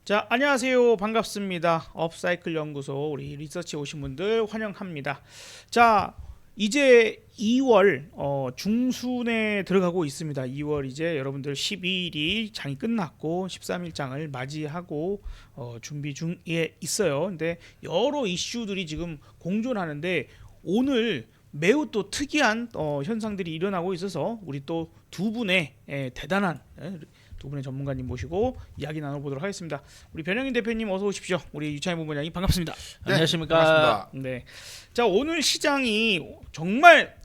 자, 안녕하세요. 반갑습니다. 업사이클 연구소 우리 리서치 오신 분들 환영합니다. 자, 이제 2월 중순에 들어가고 있습니다. 2월 이제 여러분들 12일이 장이 끝났고 13일 장을 맞이하고 준비 중에 있어요. 근데 여러 이슈들이 지금 공존하는데 오늘 매우 또 특이한 현상들이 일어나고 있어서 우리 또 두 분의 대단한 두 분의 전문가님 모시고 이야기 나눠보도록 하겠습니다. 우리 변영인 대표님 어서 오십시오. 우리 유창희 본부장님 반갑습니다. 네, 안녕하십니까. 반갑습니다. 네. 자, 오늘 시장이 정말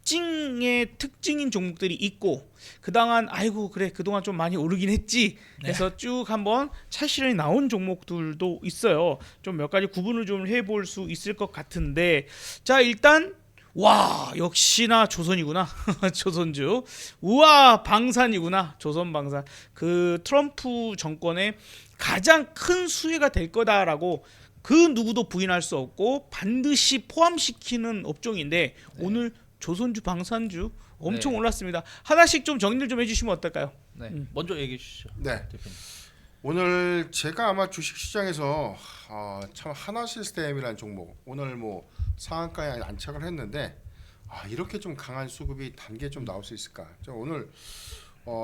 특징인 종목들이 있고 그동안 아이고 그래 그동안 좀 많이 오르긴 했지 해서 쭉 한번 차실현이 나온 종목들도 있어요. 좀 몇 가지 구분을 좀 해볼 수 있을 것 같은데 자, 일단 와 역시나 조선이구나. 조선주. 우와 방산이구나. 조선방산. 그 트럼프 정권의 가장 큰 수혜가 될 거다라고 그 누구도 부인할 수 없고 반드시 포함시키는 업종인데 오늘 조선주 방산주 엄청 올랐습니다. 하나씩 좀 정리를 좀 해주시면 어떨까요? 네, 먼저 얘기해 주시죠. 네, 대표님. 오늘 제가 아마 주식시장에서 참 하나시스템이라는 종목 오늘 뭐 상한가에 안착을 했는데 이렇게 좀 강한 수급이 단계 좀 나올 수 있을까? 저 오늘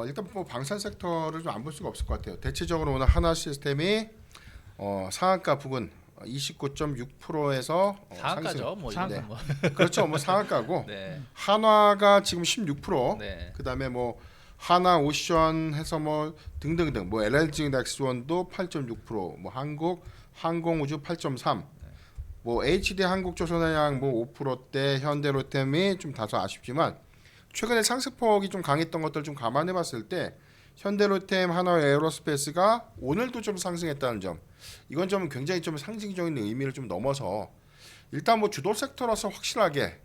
일단 뭐 방산 섹터를 좀 안 볼 수가 없을 것 같아요. 대체적으로 오늘 하나시스템이 상한가 부근 29.6%에서 상한가죠. 뭐 상한가. 이런 거. 그렇죠. 뭐 상한가고 네. 한화가 지금 16%, 네. 그다음에 뭐 하나 오션 해서 뭐 등등등 뭐 LNG 넥스원도 8.6%, 뭐 한국 항공우주 8.3, 뭐 HD 한국조선해양 뭐 5%대, 현대로템이 좀 다소 아쉽지만 최근에 상승폭이 좀 강했던 것들 좀 감안해봤을 때 현대로템, 한화에어로스페이스가 오늘도 좀 상승했다는 점, 이건 좀 굉장히 좀 상징적인 의미를 좀 넘어서 일단 뭐 주도 섹터로서 확실하게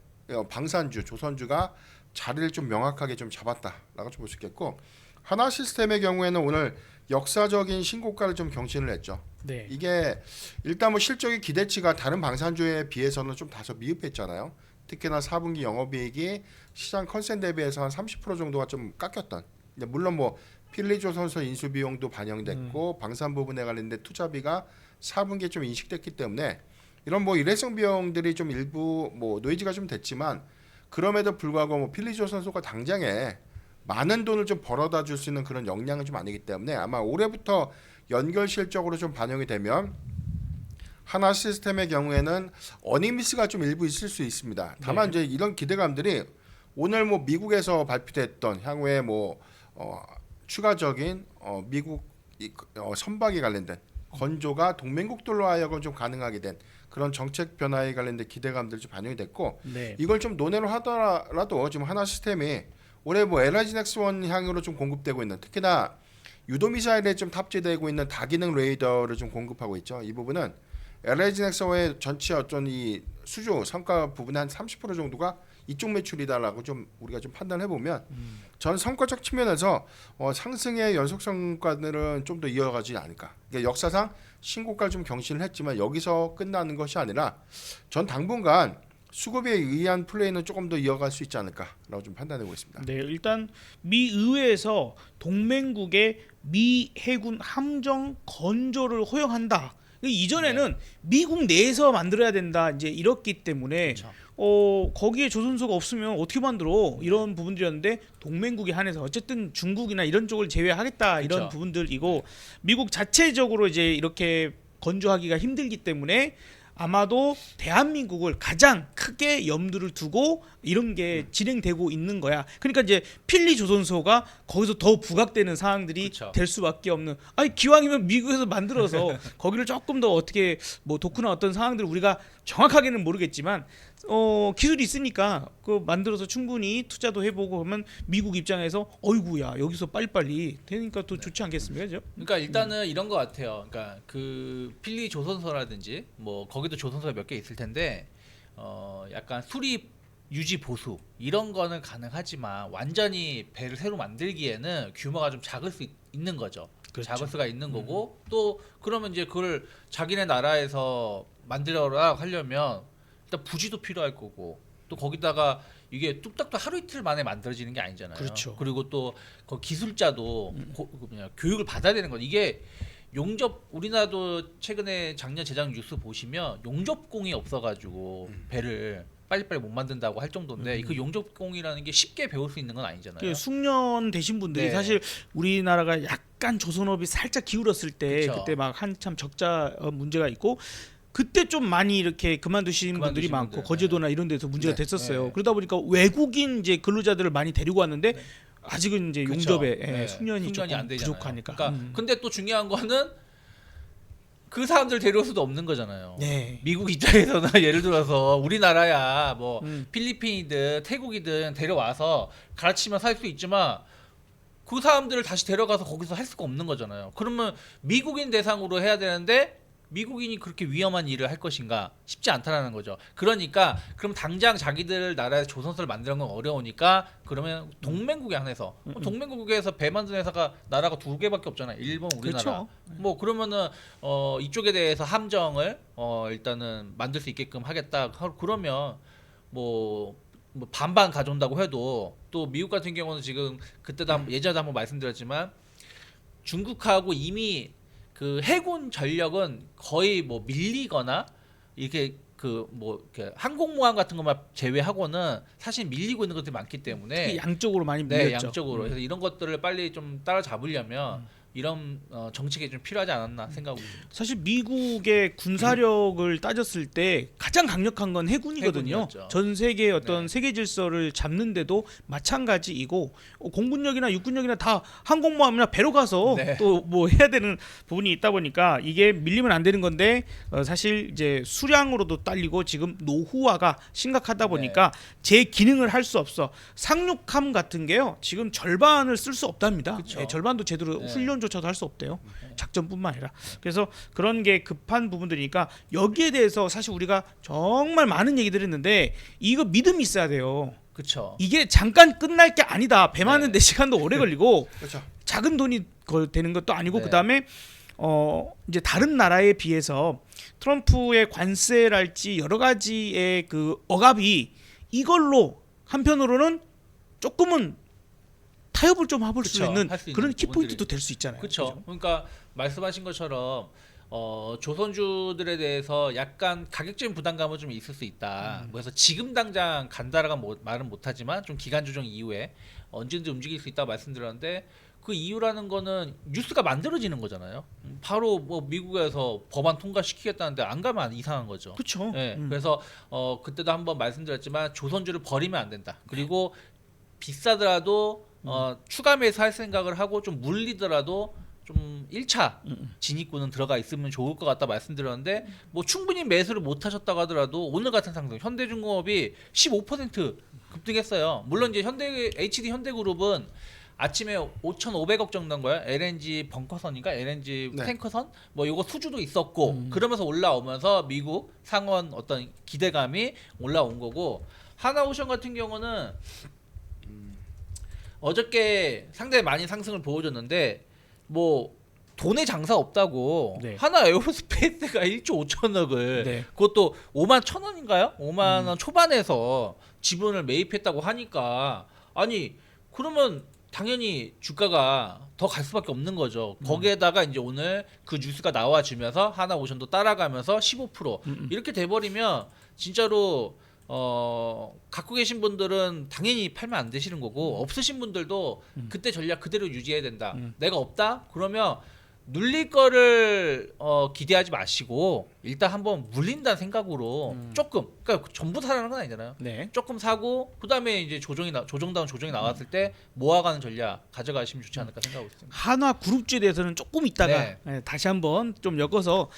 방산주, 조선주가 자리를 좀 명확하게 좀 잡았다라고 좀 볼 수 있겠고, 하나시스템의 경우에는 오늘 역사적인 신고가를 좀 경신을 했죠. 네. 이게 일단 뭐 실적의 기대치가 다른 방산주에 비해서는 좀 다소 미흡했잖아요. 특히나 4분기 영업이익이 시장 컨센 대비해서 한 30% 정도가 좀 깎였던. 근데 물론 뭐 필리조선소 인수 비용도 반영됐고 방산 부분에 관련된 투자비가 4분기에 좀 인식됐기 때문에 이런 뭐 일회성 비용들이 좀 일부 뭐 노이즈가 좀 됐지만 그럼에도 불구하고 뭐 필리조선소가 당장에 많은 돈을 좀 벌어다 줄 수 있는 그런 역량은 좀 아니기 때문에 아마 올해부터 연결 실적으로 좀 반영이 되면 하나 시스템의 경우에는 어닝미스가 좀 일부 있을 수 있습니다. 다만 이제 이런 기대감들이 오늘 뭐 미국에서 발표됐던 향후에 뭐 추가적인 미국 선박에 관련된 건조가 동맹국들로 하여금 좀 가능하게 된 그런 정책 변화에 관련된 기대감들이 좀 반영이 됐고, 네. 이걸 좀 논의를 하더라도 지금 하나 시스템이 올해 뭐 LNG 넥스원 향으로 좀 공급되고 있는, 특히나 유도 미사일에 좀 탑재되고 있는 다기능 레이더를 좀 공급하고 있죠. 이 부분은 LNG 넥스원의 전체 어떤 이 수주 성과 부분의 한 30% 정도가 이쪽 매출이다라고 좀 우리가 좀 판단해 보면 전 성과적 측면에서 상승의 연속 성과들은 좀 더 이어가지 않을까. 그러니까 역사상 신고가를 좀 경신을 했지만 여기서 끝나는 것이 아니라 전 당분간 수급에 의한 플레이는 조금 더 이어갈 수 있지 않을까라고 좀 판단해 보겠습니다. 네, 일단 미 의회에서 동맹국의 미 해군 함정 건조를 허용한다. 이전에는 미국 내에서 만들어야 된다 이제 이렇기 때문에 그렇죠. 거기에 조선소가 없으면 어떻게 만들어 이런 부분들이었는데 동맹국에 한해서 어쨌든 중국이나 이런 쪽을 제외하겠다 이런 그렇죠. 부분들이고 미국 자체적으로 이제 이렇게 건조하기가 힘들기 때문에 아마도 대한민국을 가장 크게 염두를 두고 이런 게 진행되고 있는 거야. 그러니까 이제 필리 조선소가 거기서 더 부각되는 상황들이 그쵸. 될 수밖에 없는. 아니 기왕이면 미국에서 만들어서 거기를 조금 더 어떻게 뭐 도쿠나 어떤 상황들을 우리가 정확하게는 모르겠지만 기술이 있으니까 그 만들어서 충분히 투자도 해보고 그러면 미국 입장에서 어이구야 여기서 빨리빨리 되니까 또 좋지 않겠습니까, 그죠? 그러니까 일단은 이런 것 같아요. 그러니까 그 필리 조선소라든지 뭐 거기도 조선소가 몇 개 있을 텐데 약간 수립 유지 보수 이런 거는 가능하지만 완전히 배를 새로 만들기에는 규모가 좀 작을 수 있는 거죠. 그렇죠. 작을 수가 있는 거고 또 그러면 이제 그걸 자기네 나라에서 만들어라 하려면 일단 부지도 필요할 거고 또 거기다가 이게 뚝딱도 하루 이틀 만에 만들어지는 게 아니잖아요. 그렇죠. 그리고 또 그 기술자도 교육을 받아야 되는 거. 이게 용접 우리나라도 최근에 작년 재작 뉴스 보시면 용접공이 없어가지고 배를 빨리빨리 못 만든다고 할 정도인데 그 용접공이라는 게 쉽게 배울 수 있는 건 아니잖아요. 그 숙련 되신 분들이 네. 사실 우리나라가 약간 조선업이 살짝 기울었을 때 그쵸. 그때 막 한참 적자 문제가 있고 그때 좀 많이 이렇게 그만두신 분들이 그만두신 많고 분들, 거제도나 이런 데서 문제가 네. 됐었어요. 네. 그러다 보니까 외국인 이제 근로자들을 많이 데리고 왔는데 네. 아직은 이제 그쵸. 용접에 네. 숙련이 조금 안 되잖아요. 부족하니까. 그러니까 근데 또 중요한 거는 그 사람들 데려올 수도 없는 거잖아요. 네. 미국 입장에서는 예를 들어서 우리나라야 뭐 음. 필리핀이든 태국이든 데려와서 가르치면 살 수 있지만 그 사람들을 다시 데려가서 거기서 할 수가 없는 거잖아요. 그러면 미국인 대상으로 해야 되는데 미국인이 그렇게 위험한 일을 할 것인가 쉽지 않다라는 거죠. 그러니까 그럼 당장 자기들 나라에서 조선소를 만드는 건 어려우니까 그러면 동맹국에 한해서 동맹국에서 배 만드는 회사가 나라가 2개밖에 없잖아요. 일본, 우리나라. 그렇죠. 뭐 그러면은 이쪽에 대해서 함정을 일단은 만들 수 있게끔 하겠다. 그러면 뭐 반반 가져온다고 해도 또 미국 같은 경우는 지금 그때도 예전에도 한번 말씀드렸지만 중국하고 이미 그 해군 전력은 거의 뭐 밀리거나 이렇게 그 뭐 항공모함 같은 것만 제외하고는 사실 밀리고 있는 것들이 많기 때문에 특히 양쪽으로 많이 네, 밀렸죠. 양쪽으로. 그래서 이런 것들을 빨리 좀 따라잡으려면 이런 정책이 좀 필요하지 않았나 생각하고 있습니다. 사실 미국의 군사력을 따졌을 때 가장 강력한 건 해군이거든요. 해군이었죠. 전 세계의 어떤 네. 세계 질서를 잡는데도 마찬가지이고 공군력이나 육군력이나 다 항공모함이나 배로 가서 네. 또 뭐 해야 되는 부분이 있다 보니까 이게 밀리면 안 되는 건데 사실 이제 수량으로도 딸리고 지금 노후화가 심각하다 보니까 제 기능을 할 수 없어. 상륙함 같은 게요. 지금 절반을 쓸 수 없답니다. 그쵸. 예, 절반도 제대로 네. 훈련조차도 할 수 없대요. 작전뿐만 아니라. 그래서 그런 게 급한 부분들이니까 여기에 대해서 사실 우리가 정말 많은 얘기들 했는데 이거 믿음이 있어야 돼요. 그렇죠. 이게 잠깐 끝날 게 아니다. 배 마는데 시간도 오래 걸리고 그렇죠. 작은 돈이 되는 것도 아니고 네. 그다음에 이제 다른 나라에 비해서 트럼프의 관세랄지 여러 가지의 그 억압이 이걸로 한편으로는 조금은 타협을 좀 해볼 수 그쵸. 있는 할수 있는 그런 키포인트도 부분들이- 될 수 있잖아요. 그렇죠. 그러니까 말씀하신 것처럼 조선주들에 대해서 약간 가격적인 부담감은 좀 있을 수 있다. 그래서 지금 당장 간다라고 말은 못하지만 좀 기간 조정 이후에 언제든지 움직일 수 있다고 말씀드렸는데 그 이유라는 거는 뉴스가 만들어지는 거잖아요. 바로 뭐 미국에서 법안 통과시키겠다는데 안 가면 이상한 거죠. 그렇죠. 네, 그래서 그때도 한번 말씀드렸지만 조선주를 버리면 안 된다. 그리고 비싸더라도 추가 매수할 생각을 하고 좀 물리더라도 좀 1차 진입구는 들어가 있으면 좋을 것 같다 말씀드렸는데 뭐 충분히 매수를 못 하셨다고 하더라도 오늘 같은 상승 현대중공업이 15% 급등했어요. 물론 이제 HD 현대그룹은 아침에 5,500억 정도인 거예요. LNG 벙커선인가 LNG 네. 탱커선 뭐 요거 수주도 있었고 그러면서 올라오면서 미국 상원 어떤 기대감이 올라온 거고 하나오션 같은 경우는 어저께 상당히 많이 상승을 보여줬는데 뭐 돈의 장사 없다고 네. 하나 에어로스페이스가 1조 5천억을 네. 그것도 5만 천 원인가요? 5만 원 초반에서 지분을 매입했다고 하니까 아니 그러면 당연히 주가가 더 갈 수밖에 없는 거죠. 거기에다가 이제 오늘 그 뉴스가 나와주면서 하나오션도 따라가면서 15% 이렇게 돼버리면 진짜로 갖고 계신 분들은 당연히 팔면 안 되시는 거고 없으신 분들도 그때 전략 그대로 유지해야 된다. 내가 없다? 그러면 눌릴 거를 기대하지 마시고 일단 한번 물린다는 생각으로 조금 그러니까 전부 사라는 건 아니잖아요. 네. 조금 사고 그다음에 이제 조정다운 조정이 나왔을 때 모아가는 전략 가져가시면 좋지 않을까 생각하고 있습니다. 한화 그룹주에 대해서는 조금 있다가 네. 다시 한번 좀 엮어서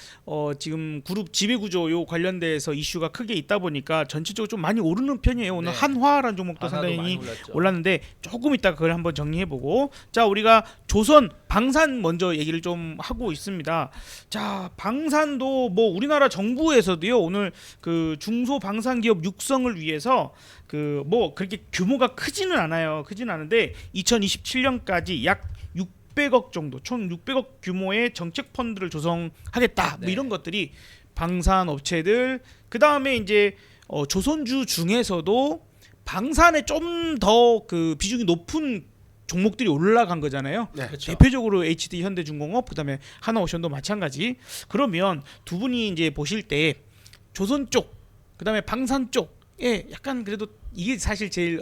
지금 그룹 지배구조 요 관련돼서 이슈가 크게 있다 보니까 전체적으로 좀 많이 오르는 편이에요. 오늘 네. 한화라는 종목도 하나도 많이 상당히 올랐죠. 올랐는데 조금 이따 그걸 한번 정리해보고 자 우리가 조선 방산 먼저 얘기를 좀 하고 있습니다. 자 방산도 뭐 우리나라 정부에서도요 오늘 그 중소 방산 기업 육성을 위해서 그 뭐 그렇게 규모가 크지는 않아요. 크지는 않은데 2027년까지 약 600억 정도, 총 600억 규모의 정책 펀드를 조성하겠다. 뭐 네. 이런 것들이 방산 업체들 그 다음에 이제 조선주 중에서도 방산에 좀 더 그 비중이 높은 종목들이 올라간 거잖아요. 네. 그렇죠. 대표적으로 HD 현대중공업 그다음에 하나오션도 마찬가지. 그러면 두 분이 이제 보실 때 조선 쪽 그다음에 방산 쪽에 약간 그래도 이게 사실 제일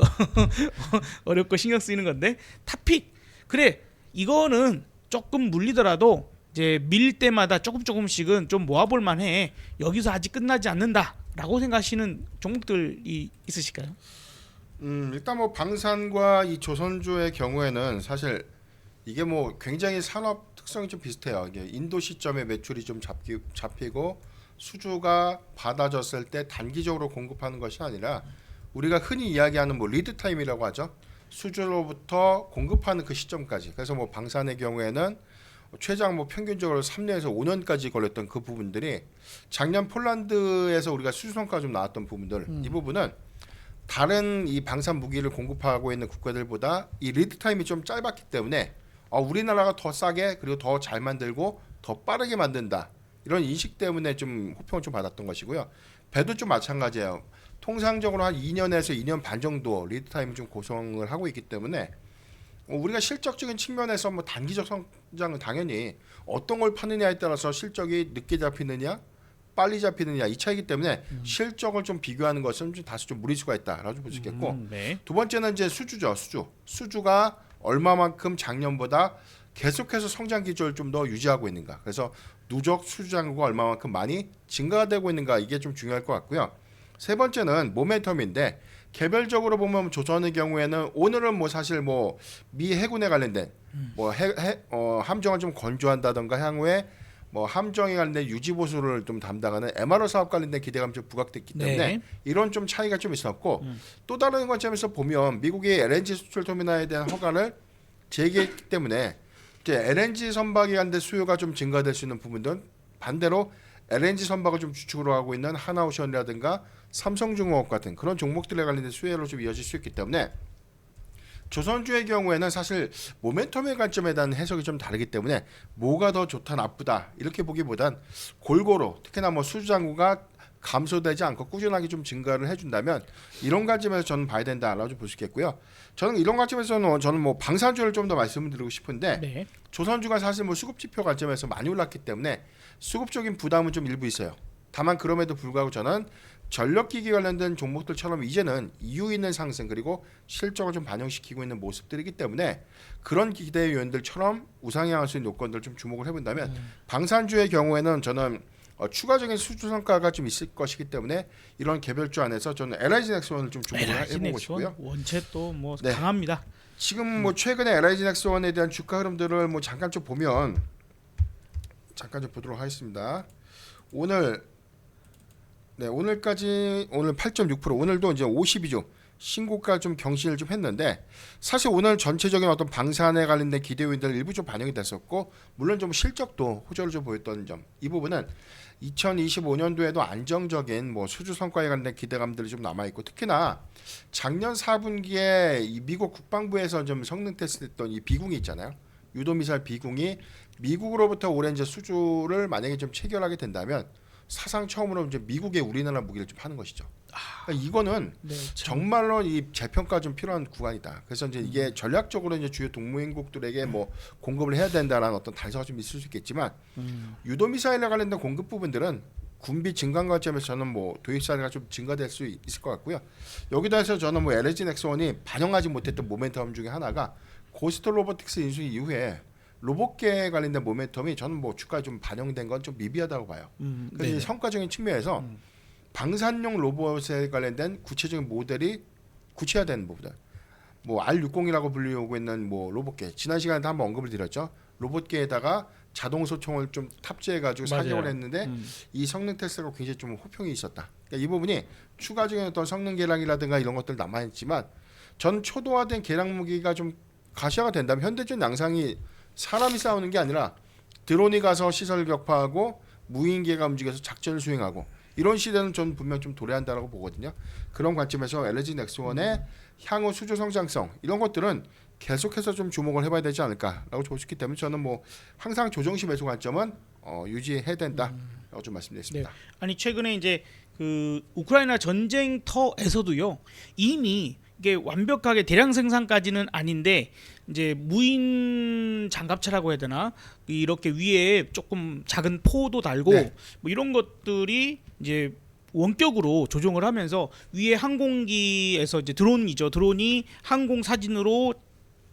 어렵고 신경 쓰이는 건데 탑픽 그래 이거는 조금 물리더라도 이제 밀 때마다 조금씩은 좀 모아볼 만해. 여기서 아직 끝나지 않는다라고 생각하시는 종목들이 있으실까요? 일단 뭐 방산과 이 조선주의 경우에는 사실 이게 뭐 굉장히 산업 특성이 좀 비슷해요. 이게 인도 시점에 매출이 좀 잡히고 수주가 받아졌을 때 단기적으로 공급하는 것이 아니라 우리가 흔히 이야기하는 뭐 리드 타임이라고 하죠. 수주로부터 공급하는 그 시점까지. 그래서 뭐 방산의 경우에는 최장 뭐 평균적으로 3년에서 5년까지 걸렸던 그 부분들이 작년 폴란드에서 우리가 수주 성과가 좀 나왔던 부분들 이 부분은 다른 이 방산 무기를 공급하고 있는 국가들보다 이 리드 타임이 좀 짧았기 때문에 우리나라가 더 싸게 그리고 더 잘 만들고 더 빠르게 만든다 이런 인식 때문에 좀 호평을 좀 받았던 것이고요. 배도 좀 마찬가지예요. 통상적으로 한 2년에서 2년 반 정도 리드 타임을 좀 고정을 하고 있기 때문에 우리가 실적적인 측면에서 뭐 단기적 성장은 당연히 어떤 걸 파느냐에 따라서 실적이 늦게 잡히느냐 빨리 잡히느냐 이 차이기 때문에 실적을 좀 비교하는 것은 좀 다소 좀 무리수가 있다라고 볼 수 있겠고 네. 두 번째는 이제 수주죠. 수주가 얼마만큼 작년보다 계속해서 성장 기조를 좀 더 유지하고 있는가. 그래서 누적 수주 잔고가 얼마만큼 많이 증가되고 있는가 이게 좀 중요할 것 같고요. 세 번째는 모멘텀인데 개별적으로 보면 조선의 경우에는 오늘은 뭐 사실 뭐 미 해군에 관련된 뭐 함정을 좀 건조한다던가 향후에 뭐 함정에 관련된 유지 보수를 좀 담당하는 MRO 사업 관련된 기대감이 좀 부각됐기 때문에 네. 이런 좀 차이가 좀 있었고 또 다른 관점에서 보면 미국의 LNG 수출 터미널에 대한 허가를 제기했기 때문에 이제 LNG 선박에 관련된 수요가 좀 증가될 수 있는 부분들은 반대로 LNG 선박을 좀 주축으로 하고 있는 하나오션이라든가 삼성중공업 같은 그런 종목들에 관련된 수혜로 좀 이어질 수 있기 때문에 조선주의 경우에는 사실 모멘텀의 관점에 대한 해석이 좀 다르기 때문에 뭐가 더 좋다 나쁘다 이렇게 보기보단 골고루 특히나 뭐 수주 잔고가 감소되지 않고 꾸준하게 좀 증가를 해준다면 이런 관점에서 저는 봐야 된다라고 좀 볼 수 있겠고요. 저는 이런 관점에서는 저는 뭐 방산주를 좀 더 말씀을 드리고 싶은데 네. 조선주가 사실 뭐 수급지표 관점에서 많이 올랐기 때문에 수급적인 부담은 좀 일부 있어요. 다만 그럼에도 불구하고 저는 전력기기 관련된 종목들처럼 이제는 이유 있는 상승 그리고 실적을 좀 반영시키고 있는 모습들이기 때문에 그런 기대 요인들처럼 우상향할 수 있는 요건들을 좀 주목을 해본다면 방산주의 경우에는 저는 추가적인 수주 성과가 좀 있을 것이기 때문에 이런 개별주 안에서 저는 LIG넥스원을 좀 주목을 해보고 싶고요. 원체 또 뭐 네. 강합니다. 지금 뭐 최근에 LIG넥스원에 대한 주가 흐름들을 뭐 잠깐 좀 보면 잠깐 좀 보도록 하겠습니다. 오늘까지 오늘 8.6% 오늘도 이제 52주 신고가 좀 경신을 좀 했는데 사실 오늘 전체적인 어떤 방산에 관련된 기대 요인들 일부 좀 반영이 됐었고 물론 좀 실적도 호조를 좀 보였던 점 이 부분은 2025년도에도 안정적인 뭐 수주 성과에 관련된 기대감들이 좀 남아 있고 특히나 작년 4분기에 이 미국 국방부에서 좀 성능 테스트했던 이 비궁이 있잖아요. 유도미사일 비궁이 미국으로부터 올해 이제 수주를 만약에 좀 체결하게 된다면 사상 처음으로 이제 미국의 우리나라 무기를 좀 파는 것이죠. 그러니까 이거는 네, 참. 정말로 이 재평가 좀 필요한 구간이다. 그래서 이제 이게 전략적으로 이제 주요 동맹국들에게 뭐 공급을 해야 된다라는 어떤 단서가 좀 있을 수 있겠지만 유도 미사일에 관련된 공급 부분들은 군비 증강 관점에서 저는 뭐 도입 사례가 좀 증가될 수 있을 것 같고요. 여기다 해서 저는 뭐 LG 넥스원이 반영하지 못했던 모멘텀 중에 하나가 고스트 로보틱스 인수 이후에 로봇계에 관련된 모멘텀이 저는 뭐 주가에 좀 반영된 건 좀 미비하다고 봐요. 그래서 이 성과적인 측면에서 방산용 로봇에 관련된 구체적인 모델이 구체화되는 부분. 뭐 R60이라고 불리고 있는 뭐 로봇계. 지난 시간에도 한번 언급을 드렸죠. 로봇계에다가 자동 소총을 좀 탑재해가지고 맞아요. 사격을 했는데 이 성능 테스트가 굉장히 좀 호평이 있었다. 그러니까 이 부분이 추가적인 어떤 성능 개량이라든가 이런 것들 남아있지만 전 초도화된 개량 무기가 좀 가시화가 된다면 현대적 양상이 사람이 싸우는 게 아니라 드론이 가서 시설 격파하고 무인기가 움직여서 작전을 수행하고 이런 시대는 전 분명 좀 도래한다라고 보거든요. 그런 관점에서 LG 넥스원의 향후 수주 성장성 이런 것들은 계속해서 좀 주목을 해봐야 되지 않을까라고 볼 수 있기 때문에 저는 뭐 항상 조정시 매수 관점은 유지해야 된다라고 좀 말씀드렸습니다. 아니 최근에 이제 그 우크라이나 전쟁터에서도요 이미 이게 완벽하게 대량 생산까지는 아닌데 이제 무인 장갑차라고 해야 되나 이렇게 위에 조금 작은 포도 달고 네. 뭐 이런 것들이 이제 원격으로 조종을 하면서 위에 항공기에서 이제 드론이죠. 드론이 항공 사진으로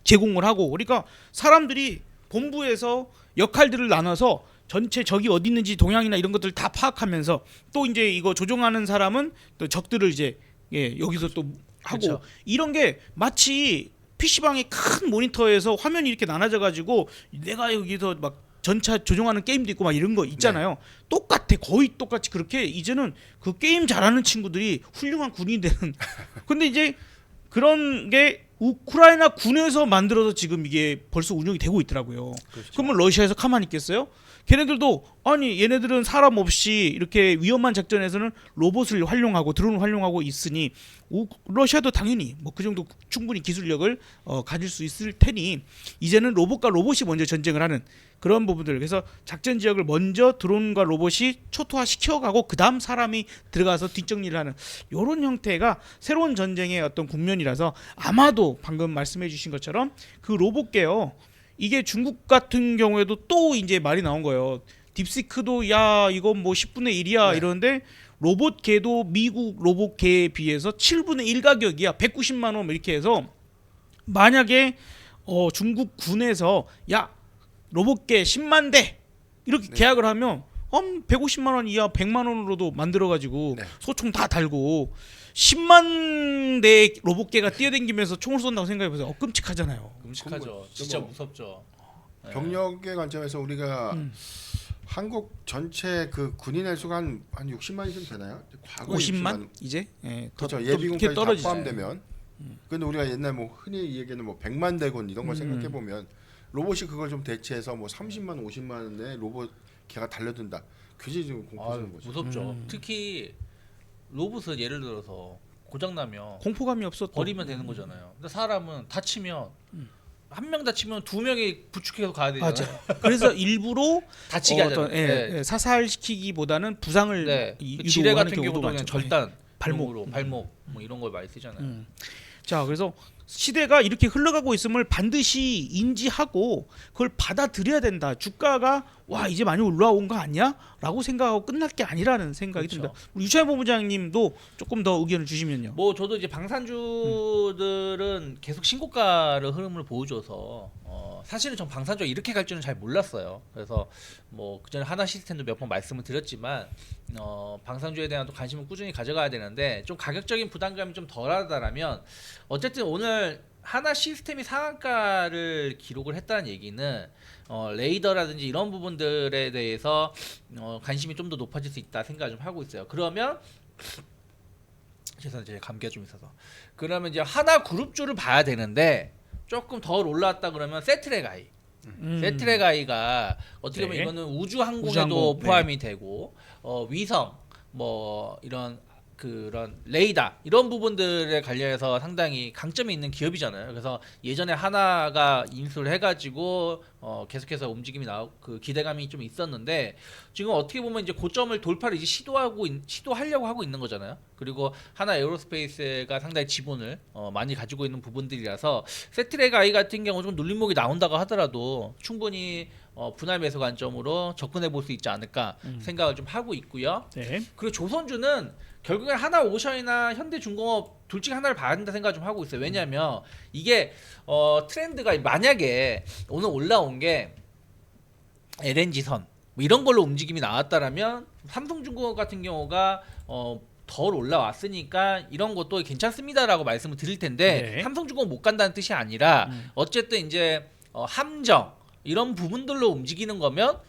제공을 하고 그러니까 사람들이 본부에서 역할들을 나눠서 전체 적이 어디 있는지 동향이나 이런 것들을 다 파악하면서 또 이제 이거 조종하는 사람은 또 적들을 이제 여기서 또 하고 그쵸. 이런 게 마치 PC방의 큰 모니터에서 화면이 이렇게 나눠져 가지고 내가 여기서 막 전차 조종하는 게임도 있고 막 이런 거 있잖아요. 똑같아. 거의 똑같이 그렇게 이제는 그 게임 잘하는 친구들이 훌륭한 군인이 되는 근데 이제 그런 게 우크라이나 군에서 만들어서 지금 이게 벌써 운영이 되고 있더라고요. 그렇죠. 그러면 러시아에서 가만히 있겠어요? 걔네들도 아니 얘네들은 사람 없이 이렇게 위험한 작전에서는 로봇을 활용하고 드론을 활용하고 있으니 러시아도 당연히 뭐 그 정도 충분히 기술력을 가질 수 있을 테니 이제는 로봇과 로봇이 먼저 전쟁을 하는 그런 부분들 그래서 작전 지역을 먼저 드론과 로봇이 초토화 시켜가고 그 다음 사람이 들어가서 뒷정리를 하는 이런 형태가 새로운 전쟁의 어떤 국면이라서 아마도 방금 말씀해 주신 것처럼 그 로봇계요 이게 중국 같은 경우에도 또 이제 말이 나온 거예요. 딥시크도 야 이건 뭐 10분의 1이야 이러는데 로봇계도 미국 로봇계에 비해서 7분의 1 가격이야. 190만 원 이렇게 해서 만약에 중국 군에서 야 로봇계 10만 대 이렇게 계약을 하면 150만 원 이하 100만 원으로도 만들어 가지고 소총 다 달고 10만 대의 로봇계가 뛰어다니면서 총을 쏜다고 생각해 보세요. 끔찍하잖아요. 끔찍하죠. 진짜 무섭죠. 네. 병력의 관점에서 우리가 한국 전체 그 군인의 수가 한 60만이 좀 되나요? 과거 50만 이제 그렇죠. 예비군까지 다 떨어지죠. 포함되면. 근데 우리가 옛날 뭐 흔히 얘기하는 뭐 100만 대군 이런 걸 생각해 보면 로봇이 그걸 좀 대체해서 뭐 30만 50만의 로봇 걔가 달려든다. 굉장히 좀 공포스러운 거죠. 무섭죠. 특히 로봇은 예를 들어서 고장 나면 공포감이 없어. 버리면 되는 거잖아요. 근데 사람은 다치면 한 명 다치면 두 명이 부축해서 가야 되잖아요. 맞아. 그래서 일부러 다치게 하잖아요. 네. 사살시키기보다는 부상을 네. 그 유도하는 지뢰 같은 경우도 경우도 그냥 많죠. 절단 발목. 발목 뭐 이런 걸 많이 쓰잖아요. 자, 그래서 시대가 이렇게 흘러가고 있음을 반드시 인지하고 그걸 받아들여야 된다. 주가가 와 이제 많이 올라온 거 아니야?라고 생각하고 끝날 게 아니라는 생각이 그렇죠. 듭니다. 우리 유찬 본부장님도 조금 더 의견을 주시면요. 뭐 저도 이제 방산주들은 계속 신고가를 흐름을 보여줘서 사실은 전 방산주가 이렇게 갈 줄은 잘 몰랐어요. 그래서 뭐 그전에 하나 시스템도 몇 번 말씀을 드렸지만 방산주에 대한 또 관심을 꾸준히 가져가야 되는데 좀 가격적인 부담감이 좀 덜하다라면 어쨌든 오늘 하나 시스템이 상한가를 기록을 했다는 얘기는 레이더라든지 이런 부분들에 대해서 관심이 좀 더 높아질 수 있다 생각을 좀 하고 있어요. 그러면 죄송합니다. 감기가 좀 있어서 그러면 이제 하나 그룹주를 봐야 되는데 조금 덜 올라왔다 그러면 세트레가이 세트레가이가 어떻게 보면 네. 이거는 우주항공에도 우주항공, 포함이 되고 위성 뭐 이런 그런 레이더 이런 부분들에 관련해서 상당히 강점이 있는 기업이잖아요. 그래서 예전에 하나가 인수를 해가지고 계속해서 움직임이 그 기대감이 좀 있었는데 지금 어떻게 보면 이제 고점을 돌파를 이제 시도하려고 하고 있는 거잖아요. 그리고 하나 에어로스페이스가 상당히 지분을 많이 가지고 있는 부분들이라서 세트레가이 같은 경우 좀 눌림목이 나온다고 하더라도 충분히 분할 매수 관점으로 접근해 볼 수 있지 않을까 생각을 좀 하고 있고요. 네. 그리고 조선주는 결국엔 하나 오션이나 현대중공업 둘 중에 하나를 봐야 된다 생각 좀 하고 있어요. 왜냐하면 이게 트렌드가 만약에 오늘 올라온 게 LNG선 뭐 이런 걸로 움직임이 나왔다라면 삼성중공업 같은 경우가 덜 올라왔으니까 이런 것도 괜찮습니다라고 말씀을 드릴 텐데 네. 삼성중공업 못 간다는 뜻이 아니라 어쨌든 이제 함정 이런 부분들로 움직이는 거면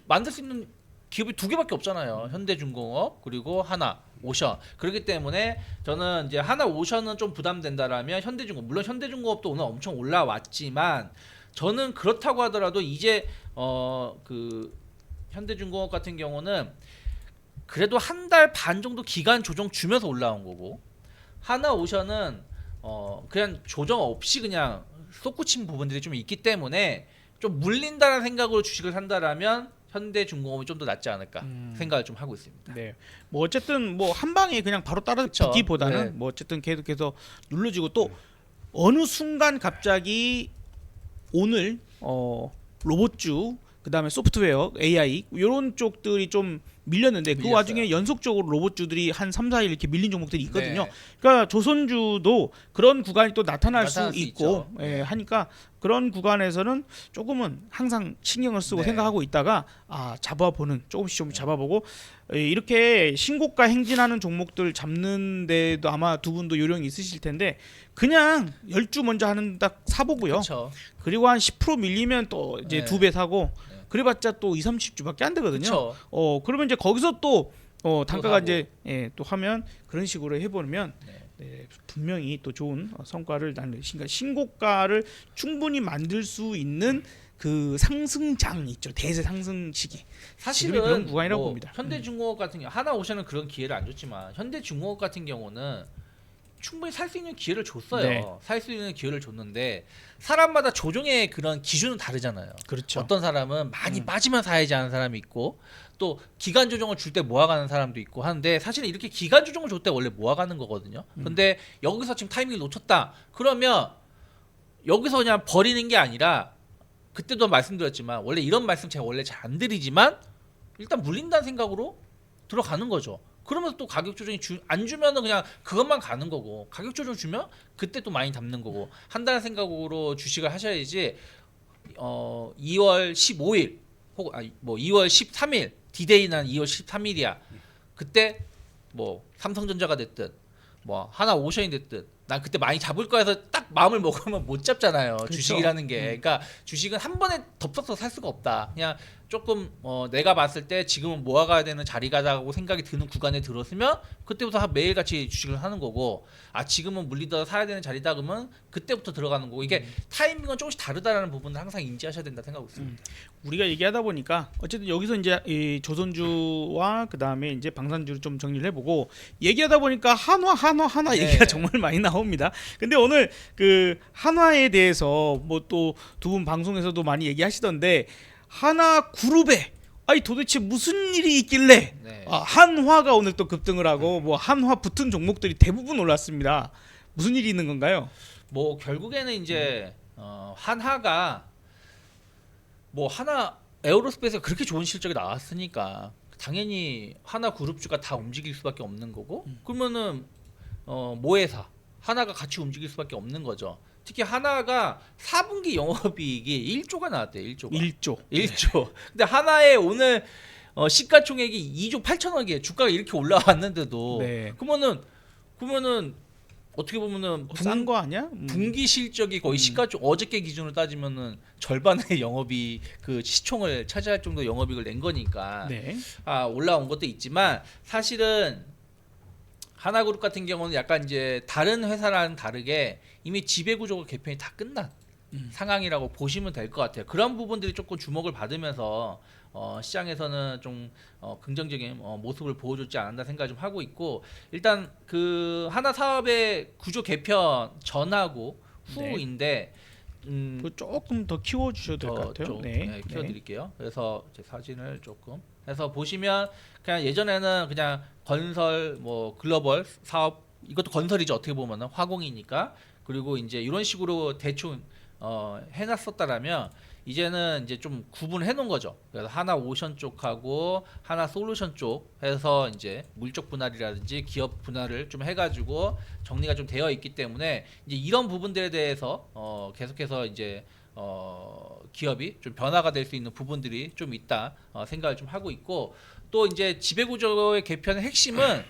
만들 수 있는 기업이 두 개밖에 없잖아요. 현대중공업 그리고 하나 오션. 그렇기 때문에 저는 이제 하나 오션은 좀 부담된다라면 현대중공업 물론 현대중공업도 오늘 엄청 올라왔지만 저는 그렇다고 하더라도 이제 그 현대중공업 같은 경우는 그래도 한 달 반 정도 기간 조정 주면서 올라온 거고 하나 오션은 그냥 조정 없이 그냥 솟구친 부분들이 좀 있기 때문에 좀 물린다는 생각으로 주식을 산다라면 현대중공업이 좀 더 낫지 않을까 생각을 좀 하고 있습니다. 네. 뭐 어쨌든 뭐 한 방에 그냥 바로 그쵸. 따라붙기보다는 네. 뭐 어쨌든 계속해서 눌러지고 또 어느 순간 갑자기 오늘 로봇주 그다음에 소프트웨어, AI 이런 쪽들이 좀 밀렸는데 그 밀렸어요. 와중에 연속적으로 로봇주들이 한 3, 4일 이렇게 밀린 종목들이 있거든요. 네. 그러니까 조선주도 그런 구간이 또 나타날 수 나타날 수 있고 있죠. 예, 하니까 그런 구간에서는 조금은 항상 신경을 쓰고 네. 생각하고 있다가 잡아보는 조금씩 좀 잡아보고 이렇게 신고가 행진하는 종목들 잡는데도 아마 두 분도 요령이 있으실 텐데 그냥 10주 먼저 하는 딱 사보고요. 그렇죠. 그리고 한 10% 밀리면 또 이제 네. 2배 사고 네. 그래봤자 또 2, 30주밖에 안 되거든요. 그렇죠. 그러면 이제 거기서 또 단가가 사고. 이제 또 하면 그런 식으로 해보면 네. 네, 분명히 또 좋은 성과를 그러니까 신고가를 충분히 만들 수 있는 그 상승장 있죠. 대세 상승 시기. 사실은 지금이 그런 구간이라고 뭐 봅니다. 현대중공업 같은 경우 하나오션은 그런 기회를 안 줬지만 현대중공업 같은 경우는 충분히 살 수 있는 기회를 줬어요. 네. 살 수 있는 기회를 줬는데 사람마다 조종의 그런 기준은 다르잖아요. 그렇죠. 어떤 사람은 많이 빠지면 사야지 하는 사람이 있고 또 기간 조정을 줄 때 모아가는 사람도 있고 하는데 사실은 이렇게 기간 조정을 줄 때 원래 모아가는 거거든요. 근데 여기서 지금 타이밍을 놓쳤다. 그러면 여기서 그냥 버리는 게 아니라 그때도 말씀드렸지만 원래 이런 말씀 제가 원래 잘 안 드리지만 일단 물린다는 생각으로 들어가는 거죠. 그러면서 또 가격 조정이 안 주면은 그냥 그것만 가는 거고 가격 조정 주면 그때 또 많이 담는 거고 한다는 생각으로 주식을 하셔야지 2월 15일 혹은 뭐 2월 13일 디데이 난 2월 13일이야. 그때 뭐 삼성전자가 됐든 뭐 하나오션이 됐든 난 그때 많이 잡을 거야 해서 딱 마음을 먹으면 못 잡잖아요. 그렇죠. 주식이라는 게. 그러니까 주식은 한 번에 덥석석 살 수가 없다. 그냥 조금 내가 봤을 때 지금은 모아가야 되는 자리가라고 생각이 드는 구간에 들었으면 그때부터 매일같이 주식을 하는 거고 지금은 물리더라도 사야 되는 자리다 그러면 그때부터 들어가는 거고 이게 타이밍은 조금씩 다르다라는 부분을 항상 인지하셔야 된다 생각하고 있습니다. 우리가 얘기하다 보니까 어쨌든 여기서 이제 이 조선주와 그 다음에 이제 방산주를 좀 정리를 해보고 얘기하다 보니까 한화 네. 얘기가 정말 많이 나옵니다. 근데 오늘 그 한화에 대해서 뭐 또 두 분 방송에서도 많이 얘기하시던데 한화 그룹에 도대체 무슨 일이 있길래 네. 한화가 오늘 또 급등을 하고 뭐 한화 붙은 종목들이 대부분 올랐습니다. 무슨 일이 있는 건가요? 뭐 결국에는 이제 한화가 뭐 하나 에어로스페이스가 그렇게 좋은 실적이 나왔으니까 당연히 하나 그룹주가 다 움직일 수밖에 없는 거고 그러면은 모회사 하나가 같이 움직일 수밖에 없는 거죠. 특히 하나가 4분기 영업이익이 1조가 나왔대요. 1조. 1조. 근데 하나의 오늘 시가총액이 2조 8천억이에요. 주가가 이렇게 올라왔는데도 네. 그러면은 어떻게 보면은 싼 거 아니야? 분기 실적이 거의 시가총 어저께 기준으로 따지면은 절반의 영업이 그 시총을 차지할 정도 영업이익을 낸 거니까 네. 올라온 것도 있지만 사실은 하나그룹 같은 경우는 약간 이제 다른 회사랑 다르게 이미 지배구조 개편이 다 끝난 상황이라고 보시면 될 것 같아요. 그런 부분들이 조금 주목을 받으면서 시장에서는 좀 긍정적인 모습을 보여줬지 않았나 생각 좀 하고 있고 일단 그 하나 사업의 구조 개편 전하고 후인데 그거 조금 더 키워주셔도 될 것 같아요. 네, 키워드릴게요. 그래서 제 사진을 조금 해서 보시면 그냥 예전에는 그냥 건설 뭐 글로벌 사업 이것도 건설이죠 어떻게 보면은 화공이니까 그리고 이제 이런 식으로 대충 해놨었다라면 이제는 이제 좀 구분해 놓은 거죠. 그래서 하나 오션 쪽하고 하나 솔루션 쪽 해서 이제 물적 분할이라든지 기업 분할을 좀 해가지고 정리가 좀 되어 있기 때문에 이제 이런 부분들에 대해서 계속해서 이제 기업이 좀 변화가 될 수 있는 부분들이 좀 있다 생각을 좀 하고 있고 또 이제 지배구조의 개편의 핵심은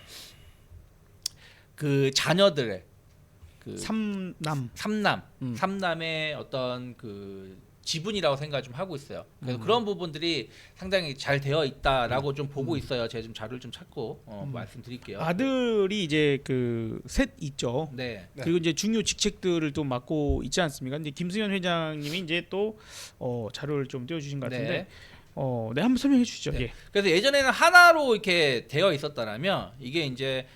그 자녀들의 그 삼남의 어떤 그 지분이라고 생각을 좀 하고 있어요. 그래서 그런 부분들이 상당히 잘 되어 있다라고 좀 보고 있어요. 제가 좀 자료를 좀 찾고 말씀드릴게요. 아들이 이제 그 셋 있죠. 네. 그리고 이제 중요 직책들을 또 맡고 있지 않습니까? 근데 김승현 회장님이 이제 또 자료를 좀 띄워주신 것 같은데, 네. 네 한번 설명해 주시죠. 네. 예. 그래서 예전에는 하나로 이렇게 되어 있었다라면 이게 이제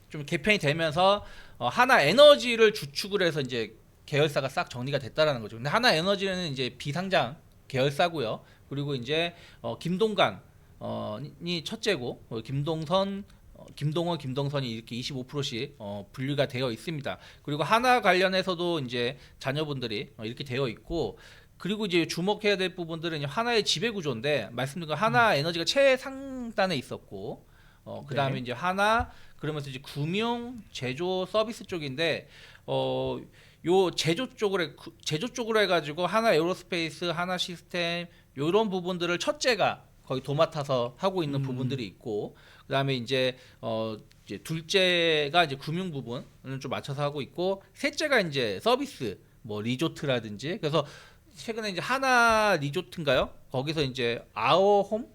좀 개편이 되면서 하나 에너지를 주축을 해서 이제 계열사가 싹 정리가 됐다라는 거죠. 근데 하나 에너지는 이제 비상장 계열사고요. 그리고 이제 김동관이 첫째고 김동원, 김동선이 이렇게 25%씩 분류가 되어 있습니다. 그리고 하나 관련해서도 이제 자녀분들이 이렇게 되어 있고, 그리고 이제 주목해야 될 부분들은 이제 하나의 지배 구조인데, 말씀드린 거 하나 에너지가 최상단에 있었고, 그다음에 네. 이제 하나, 그러면서 이제 금융, 제조, 서비스 쪽인데, 요 제조 쪽으로 해가지고 하나 에어로스페이스, 하나 시스템 요런 부분들을 첫째가 거의 도맡아서 하고 있는 부분들이 있고, 그다음에 이제 둘째가 이제 금융 부분을 좀 맞춰서 하고 있고, 셋째가 이제 서비스 뭐 리조트라든지. 그래서 최근에 이제 하나 리조트인가요? 거기서 이제 아워홈,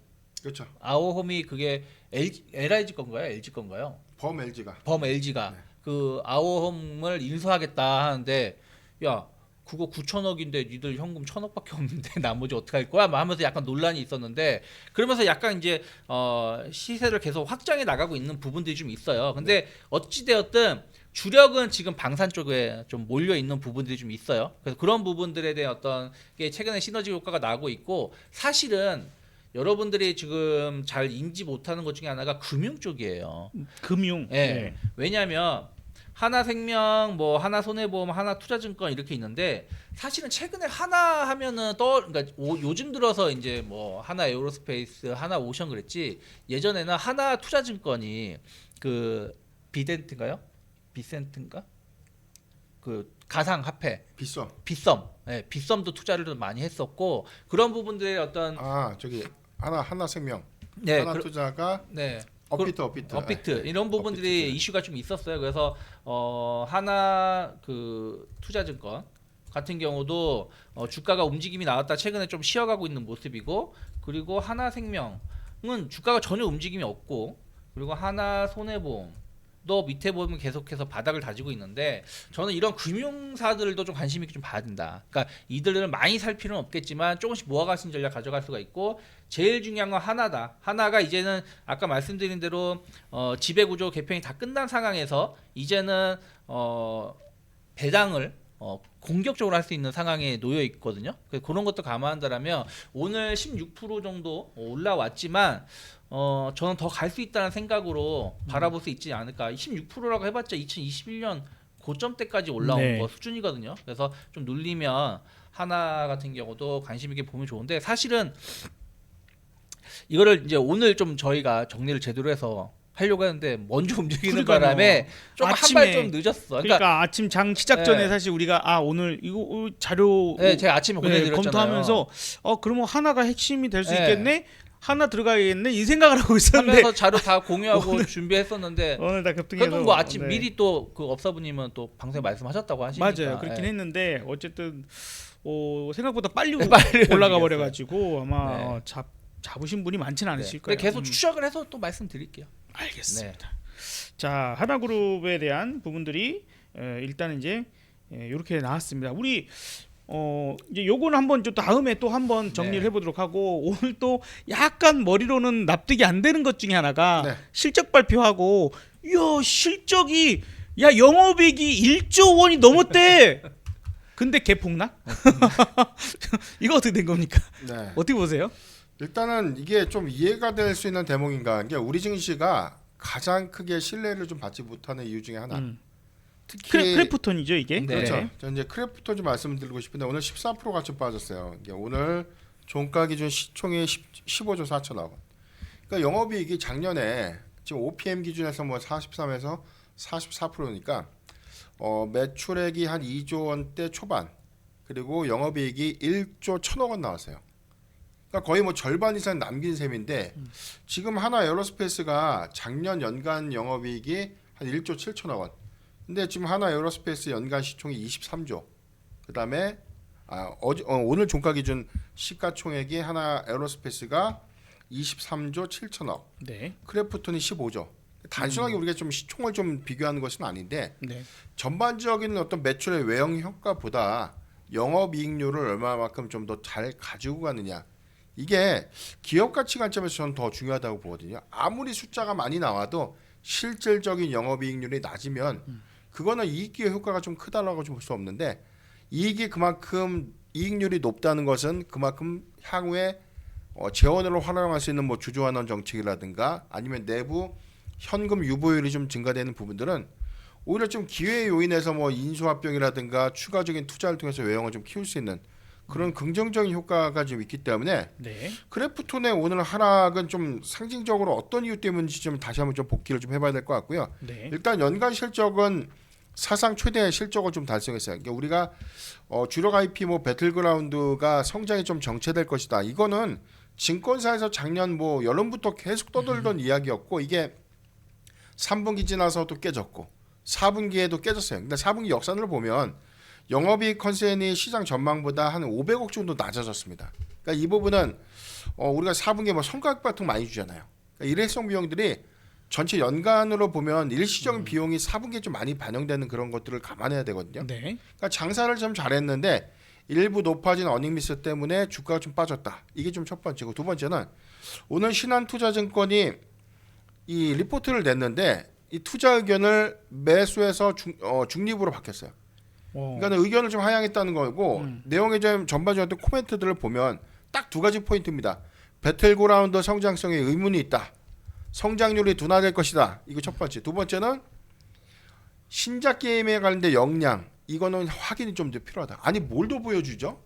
그렇죠. 아워홈이 그게 LIG 건가요? LG 건가요? 범 LG가 범 LG가 그 아워홈을 인수하겠다 하는데, 야 그거 9천억인데 니들 현금 1,000억밖에 없는데 나머지 어떻게 할 거야? 막 하면서 약간 논란이 있었는데, 그러면서 약간 이제 시세를 계속 확장해 나가고 있는 부분들이 좀 있어요. 근데 어찌 되었든 주력은 지금 방산 쪽에 좀 몰려 있는 부분들이 좀 있어요. 그래서 그런 부분들에 대한 어떤 게 최근에 시너지 효과가 나고 있고, 사실은 여러분들이 지금 잘 인지 못하는 것 중에 하나가 금융 쪽이에요. 금융. 예. 네. 왜냐하면 하나생명, 뭐 하나손해보험, 하나투자증권 이렇게 있는데, 사실은 최근에 하나 하면은 그러니까 요즘 들어서 이제 뭐 하나 에어로스페이스, 하나 오션 그랬지, 예전에는 하나투자증권이 그 비덴트인가요? 비센트인가? 그 가상화폐 빗썸, 예, 빗썸도 투자를 좀 많이 했었고, 그런 부분들의 어떤 저기 하나생명 네, 하나투자가 네. 업비트 이런 부분들이 업비트. 이슈가 좀 있었어요. 그래서 하나 그 투자증권 같은 경우도 주가가 움직임이 나왔다 최근에 좀 쉬어가고 있는 모습이고, 그리고 하나생명은 주가가 전혀 움직임이 없고, 그리고 하나손해보험 너 밑에 보면 계속해서 바닥을 다지고 있는데, 저는 이런 금융사들도 좀 관심 있게 좀 봐야 된다. 그러니까 이들을 많이 살 필요는 없겠지만 조금씩 모아가신 전략 가져갈 수가 있고, 제일 중요한 건 하나다. 하나가 이제는 아까 말씀드린 대로 지배구조 개편이 다 끝난 상황에서 이제는 배당을 공격적으로 할 수 있는 상황에 놓여 있거든요. 그래서 그런 것도 감안한다면 오늘 16% 정도 올라왔지만 저는 더 갈 수 있다는 생각으로 바라볼 수 있지 않을까. 16%라고 해봤자 2021년 고점 때까지 올라온 네. 거 수준이거든요. 그래서 좀 눌리면 하나 같은 경우도 관심 있게 보면 좋은데, 사실은 이거를 이제 오늘 좀 저희가 정리를 제대로 해서 하려고 했는데 먼저 움직이는 그러니까요. 바람에 좀 한 아침에- 발 좀 늦었어. 그러니까 아침 장 시작 전에 네. 사실 우리가 오늘 이거 자료 네, 제가 아침에 보내드렸잖아요. 검토하면서 그러면 하나가 핵심이 될 수 네. 있겠네. 하나 들어가야겠네 이 생각을 하고 있었는데 하면서 자료 다 공유하고 준비했었는데, 오늘 다 급등해서 그래도 뭐 아침 네. 미리 또 그 업사부님은 또 방송에 말씀하셨다고 하시니까. 맞아요. 그렇긴 예. 했는데 어쨌든 생각보다 빨리 빨리 올라가 움직였어요. 버려가지고 아마 네. 잡으신 분이 많지는 네. 않으실 근데 거예요. 계속 추적을 해서 또 말씀드릴게요. 알겠습니다. 자, 하나그룹에 대한 부분들이 일단 이제 이렇게 나왔습니다. 우리 이제 요거는 한번 좀 다음에 또 한번 정리를 네. 해보도록 하고, 오늘 또 약간 머리로는 납득이 안 되는 것 중에 하나가 네. 실적 발표하고, 이야 실적이 영업이익이 1조 원이 넘었대. 근데 개폭락? 이거 어떻게 된 겁니까? 네. 어떻게 보세요? 일단은 이게 좀 이해가 될 수 있는 대목인가. 이게 우리 증시가 가장 크게 신뢰를 좀 받지 못하는 이유 중에 하나. 특히 크래프톤이죠 이게. 네. 그렇죠. 저 이제 크래프톤 좀 말씀드리고 싶은데, 오늘 14%가 좀 빠졌어요. 이게 오늘 종가 기준 시총이 15조 4천억 원. 그러니까 영업이익이 작년에 지금 OPM 기준에서 뭐 43에서 44%니까 매출액이 한 2조 원대 초반, 그리고 영업이익이 1조 1천억 원 나왔어요. 그러니까 거의 뭐 절반 이상 남긴 셈인데, 지금 하나 에어로스페이스가 작년 연간 영업이익이 한 1조 7천억 원. 근데 지금 하나 에어로스페이스 연간 시총이 23조. 그다음에 오늘 종가 기준 시가총액이 하나 에어로스페이스가 23조 7천억. 네. 크래프톤이 15조. 단순하게 우리가 좀 시총을 좀 비교하는 것은 아닌데, 네. 전반적인 어떤 매출의 외형 효과보다 영업이익률을 얼마만큼 좀 더 잘 가지고 가느냐, 이게 기업 가치 관점에서 저는 더 중요하다고 보거든요. 아무리 숫자가 많이 나와도 실질적인 영업이익률이 낮으면 그거는 이익기회 효과가 좀 크다라고 좀 볼 수 없는데, 이익이 그만큼 이익률이 높다는 것은 그만큼 향후에 재원으로 활용할 수 있는 뭐 주주환원 정책이라든가 아니면 내부 현금 유보율이 좀 증가되는 부분들은 오히려 좀 기회 요인에서 뭐 인수합병이라든가 추가적인 투자를 통해서 외형을 좀 키울 수 있는 그런 긍정적인 효과가 좀 있기 때문에 네. 크래프톤의 오늘 하락은 좀 상징적으로 어떤 이유 때문인지 좀 다시 한번 좀 복기를 좀 해봐야 될 것 같고요. 네. 일단 연간 실적은 사상 최대 실적을 좀 달성했어요. 그러니까 우리가 주력 IP 뭐 배틀그라운드가 성장이 좀 정체될 것이다. 이거는 증권사에서 작년 뭐 여름부터 계속 떠돌던 이야기였고 이게 3분기 지나서도 깨졌고 4분기에도 깨졌어요. 근데 4분기 역산을 보면 영업이익 컨센이 시장 전망보다 한 500억 정도 낮아졌습니다. 그러니까 이 부분은 우리가 4분기에 뭐 성과급 같은 거 많이 주잖아요. 그러니까 일회성 비용들이 전체 연간으로 보면 일시적인 비용이 4분기에 좀 많이 반영되는 그런 것들을 감안해야 되거든요. 네. 그러니까 장사를 좀 잘했는데 일부 높아진 어닝미스 때문에 주가가 좀 빠졌다. 이게 좀 첫 번째고 두 번째는 오늘 신한투자증권이 이 리포트를 냈는데 이 투자 의견을 매수해서 중립으로 바뀌었어요. 그러니까 의견을 좀 하향했다는 거고 내용의 좀 전반적인 코멘트들을 보면 딱 두 가지 포인트입니다. 배틀그라운드 성장성에 의문이 있다. 성장률이 둔화될 것이다. 이거 첫 번째. 두 번째는 신작 게임에 관련된 역량 이거는 확인이 좀 더 필요하다. 아니 뭘 더 보여주죠?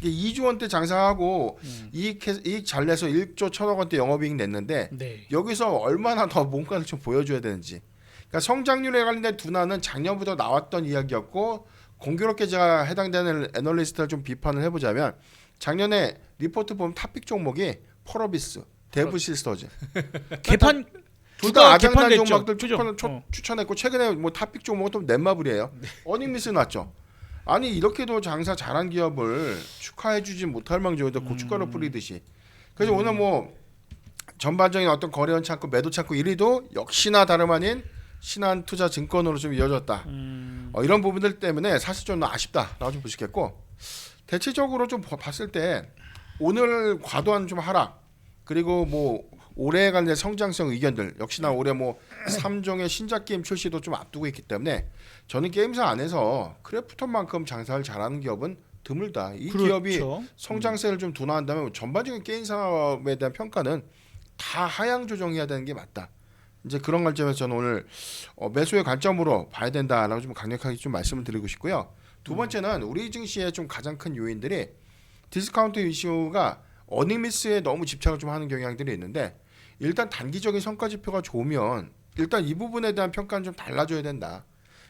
이게 2조 원대 장사하고 이익 잘 내서 1조 1천억 원대 영업이익 냈는데 네. 여기서 얼마나 더 뭔가를 좀 보여줘야 되는지. 그러니까 성장률에 관련된 둔화는 작년부터 나왔던 이야기였고 공교롭게 제가 해당되는 애널리스트를 좀 비판을 해보자면 작년에 리포트 보면 탑픽 종목이 펄어비스, 데브 시스터즈 개판 둘 다 아장난 개판됐죠. 종목들 그죠? 추천했고 최근에 뭐 탑픽 종목은 또 넷마블이에요. 어닝미스 났죠. 아니 이렇게도 장사 잘한 기업을 축하해주지 못할 망정에도 고춧가루 뿌리듯이. 그래서 오늘 뭐 전반적인 어떤 거래원 창구, 매도 창구 1위도 역시나 다름 아닌 신한투자증권으로 좀 이어졌다. 이런 부분들 때문에 사실 좀 아쉽다라고 좀 보시겠고 대체적으로 좀 봤을 때 오늘 과도한 좀 하락 그리고 뭐 올해에 관련 성장성 의견들 역시나 올해 뭐 3종의 신작 게임 출시도 좀 앞두고 있기 때문에 저는 게임사 안에서 크래프톤만큼 장사를 잘하는 기업은 드물다. 이 그렇죠. 기업이 성장세를 좀 둔화한다면 전반적인 게임 산업에 대한 평가는 다 하향 조정해야 되는 게 맞다. 이제 그런 관점에서 저는 오늘 매수의 관점으로 봐야 된다라고 좀 강력하게 좀 말씀을 드리고 싶고요. 두 번째는 우리 증시의 좀 가장 큰 요인들이 디스카운트 이슈가 어닝미스에 너무 집착을 좀 하는 경향들이 있는데 일단 단기적인 성과 지표가 좋으면 일단 이 부분에 대한 평가는 좀 달라져야 된다.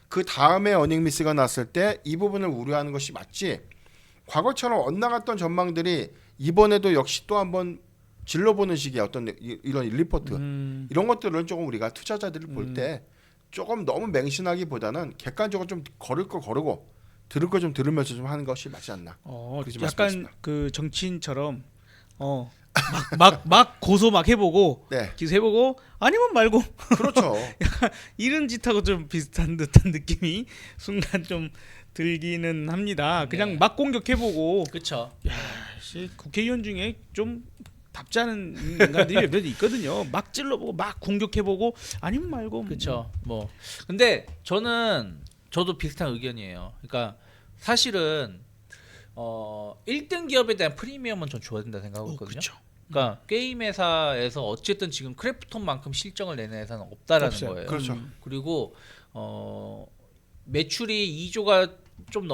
그 다음에 어닝미스가 났을 때 이 부분을 우려하는 것이 맞지. 과거처럼 엇나갔던 전망들이 이번에도 역시 또 한번 질러보는 식의 어떤 이런 리포트 이런 것들은 조금 우리가 투자자들을 볼 때 조금 너무 맹신하기보다는 객관적으로 좀 걸을 거 거르고 들을 거 좀 들으면서 좀 하는 것이 맞지 않나. 그렇게 약간 말씀드렸습니다. 그 정치인처럼 막 고소 막 해보고 네, 기소해보고 아니면 말고 그렇죠. 이런 짓하고 좀 비슷한 듯한 느낌이 순간 좀 들기는 합니다. 그냥 네. 막 공격해보고 그렇죠. 씨, 국회의원 중에 좀 답지 않은 인간들이 몇 있거든요. 막 찔러보고 막 공격해보고 아니면 말고 그렇죠. 뭐 근데 저도 비슷한 의견이에요. 그러니까 사실은 1등 기업에 대한 프리미엄은 전 줘야 된다 생각하고 있거든요. 그렇죠. 그러니까 게임 회사에서 어쨌든 지금 크래프톤만큼 실적을 내는 회사는 없다라는 없어요. 거예요. 그렇죠. 그리고 매출이 2조가 좀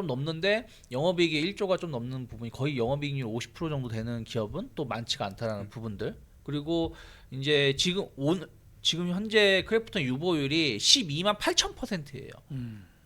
넘는데 영업이익이 1조가 좀 넘는 부분이 거의 영업이익률 50% 정도 되는 기업은 또 많지가 않다라는 부분들. 그리고 이제 지금 현재 크래프톤 유보율이 12만 8,000%예요.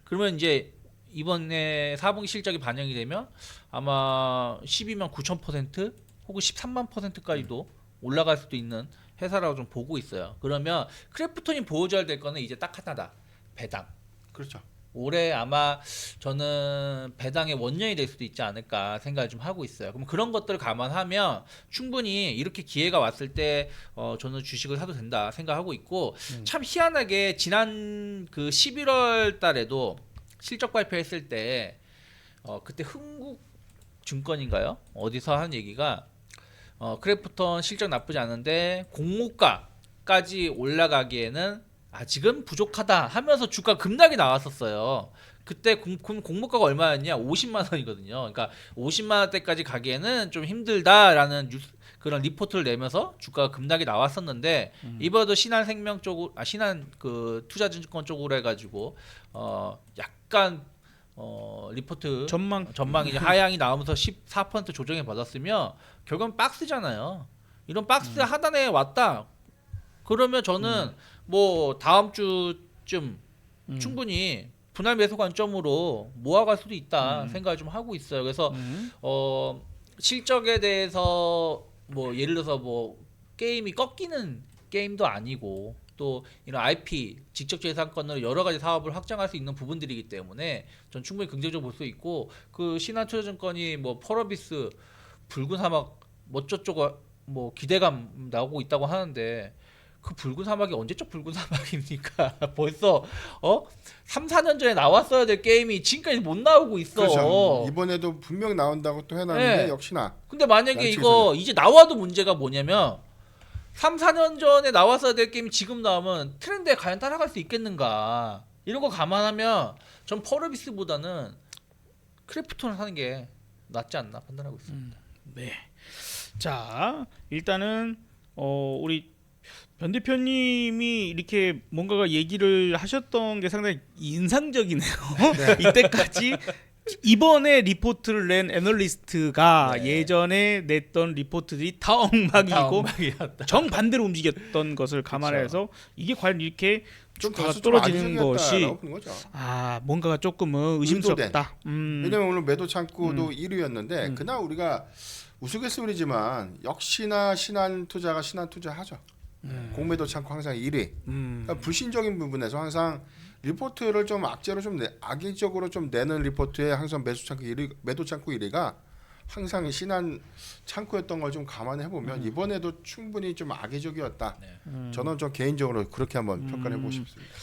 그러면 이제 이번에 4분기 실적이 반영이 되면 아마 12만 9,000% 혹은 13만 %까지도 올라갈 수도 있는 회사라고 좀 보고 있어요. 그러면 크래프톤이 보여줘야 될 거는 이제 딱 하나다. 배당. 그렇죠. 올해 아마 저는 배당의 원년이 될 수도 있지 않을까 생각을 좀 하고 있어요. 그럼 그런 것들을 감안하면 충분히 이렇게 기회가 왔을 때 저는 주식을 사도 된다 생각하고 있고 참 희한하게 지난 그 11월 달에도 실적 발표했을 때 그때 흥국증권인가요? 어디서 한 얘기가 크래프톤 실적 나쁘지 않은데 공모가까지 올라가기에는 아직은 부족하다 하면서 주가 급락이 나왔었어요. 그때 공모가가 얼마였냐? 50만 원이거든요. 그러니까 50만 원대까지 가기에는 좀 힘들다라는 그런 리포트를 내면서 주가가 급락이 나왔었는데 이번에도 신한생명 쪽으로 신한 그 투자증권 쪽으로 해가지고 약간 리포트 전망이 이제 하향이 나오면서 14% 조정해 받았으면 결국은 박스잖아요. 이런 박스 하단에 왔다. 그러면 저는 뭐 다음 주쯤 충분히 분할 매수 관점으로 모아갈 수도 있다 생각을 좀 하고 있어요. 그래서 실적에 대해서 뭐 예를 들어서 뭐 게임이 꺾이는 게임도 아니고 또 이런 IP 지적재산권으로 여러 가지 사업을 확장할 수 있는 부분들이기 때문에 전 충분히 긍정적으로 볼 수 있고 그 신한투자증권이 뭐 펄어비스 붉은 사막 뭐 어쩌고 뭐 기대감 나오고 있다고 하는데 그 붉은 사막이 언제적 붉은 사막입니까? 벌써 3, 4년 전에 나왔어야 될 게임이 지금까지 못 나오고 있어. 그렇죠. 이번에도 분명 나온다고 또 해놨는데 네. 역시나 근데 만약에 양측에서는. 이거 이제 나와도 문제가 뭐냐면 3, 4년 전에 나왔어야 될 게임이 지금 나오면 트렌드에 과연 따라갈 수 있겠는가 이런 거 감안하면 전 펄어비스보다는 크래프톤을 사는 게 낫지 않나 판단하고 있습니다. 네. 자, 일단은 우리 변 대표님이 이렇게 뭔가가 얘기를 하셨던 게 상당히 인상적이네요. 이때까지 이번에 리포트를 낸 애널리스트가 네. 예전에 냈던 리포트들이 다 엉망이고 엉망이었다. 정반대로 움직였던 것을 감안해서 이게 과연 이렇게 좀 주가가 다소 좀 떨어지는 것이 악의적이었다라고 보는 거죠. 뭔가가 조금은 의심스럽다. 왜냐면 오늘 매도 창구도 1위였는데 음. 그날 우리가 우스갯소리지만 역시나 신한투자가 신한투자하죠. 공매도 창구 항상 1위. 그러니까 불신적인 부분에서 항상 리포트를 좀 악재로 좀 악의적으로 좀 내는 리포트에 항상 매도 창구 1위가 항상 신한 창구였던 걸 좀 감안해 보면 이번에도 충분히 좀 악의적이었다. 저는 좀 개인적으로 그렇게 한번 평가해 보고 싶습니다.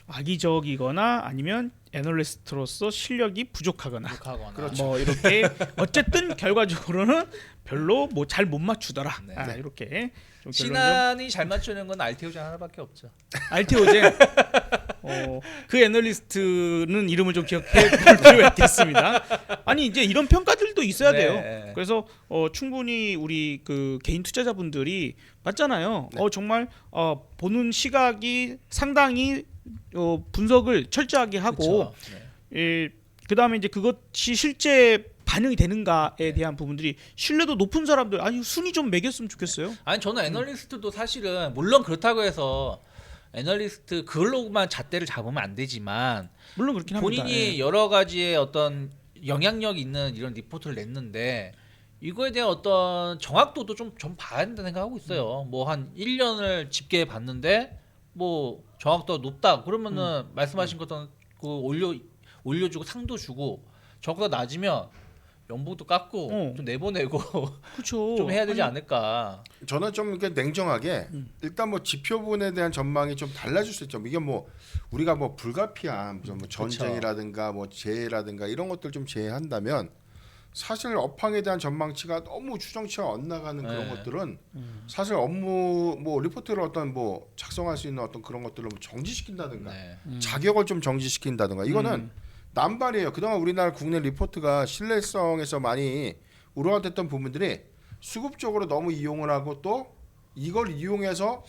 악의적이거나 아니면 애널리스트로서 실력이 부족하거나 그렇죠. 뭐 이렇게 어쨌든 결과적으로는 별로 뭐 잘 못 맞추더라. 네. 이렇게 좀 신한이 잘 맞추는 건 알테오젠 하나밖에 없죠. 알테오젠 그 애널리스트는 이름을 좀 기억해 볼 필요가 있겠습니다. 아니 이제 이런 평가들도 있어야 네. 돼요. 그래서 충분히 우리 그 개인 투자자분들이 맞잖아요. 네. 정말 보는 시각이 상당히 분석을 철저하게 하고 그쵸. 네. 그다음에 이제 그것이 실제 반영이 되는가에 대한 부분들이 신뢰도 높은 사람들 아니 순위 좀 매겼으면 좋겠어요. 아니 저는 애널리스트도 사실은 물론 그렇다고 해서 애널리스트 그걸로만 잣대를 잡으면 안 되지만 물론 그렇긴 합니다. 본인이 여러 가지의 어떤 영향력 있는 이런 리포트를 냈는데 이거에 대한 어떤 정확도도 좀 봐야 된다 생각하고 있어요. 뭐 한 1년을 집계해 봤는데 뭐 정확도가 높다 그러면은 말씀하신 것처럼 그 올려주고 상도 주고 저보다 낮으면 연봉도 깎고 좀 내보내고 그렇죠. 좀 해야 되지 않을까. 저는 좀 이렇게 냉정하게 일단 뭐 지표 부분에 대한 전망이 좀 달라질 수 있죠. 이게 뭐 우리가 뭐 불가피한 뭐 전쟁이라든가 뭐 재해라든가 이런 것들 좀 제외한다면 사실 업황에 대한 전망치가 너무 추정치가 엇나가는 그런 네. 것들은 사실 업무 뭐 리포트를 어떤 뭐 작성할 수 있는 어떤 그런 것들을 뭐 정지시킨다든가 네. 자격을 좀 정지시킨다든가 이거는 남발이에요. 그동안 우리나라 국내 리포트가 신뢰성에서 많이 우려됐던 부분들이 수급적으로 너무 이용을 하고 또 이걸 이용해서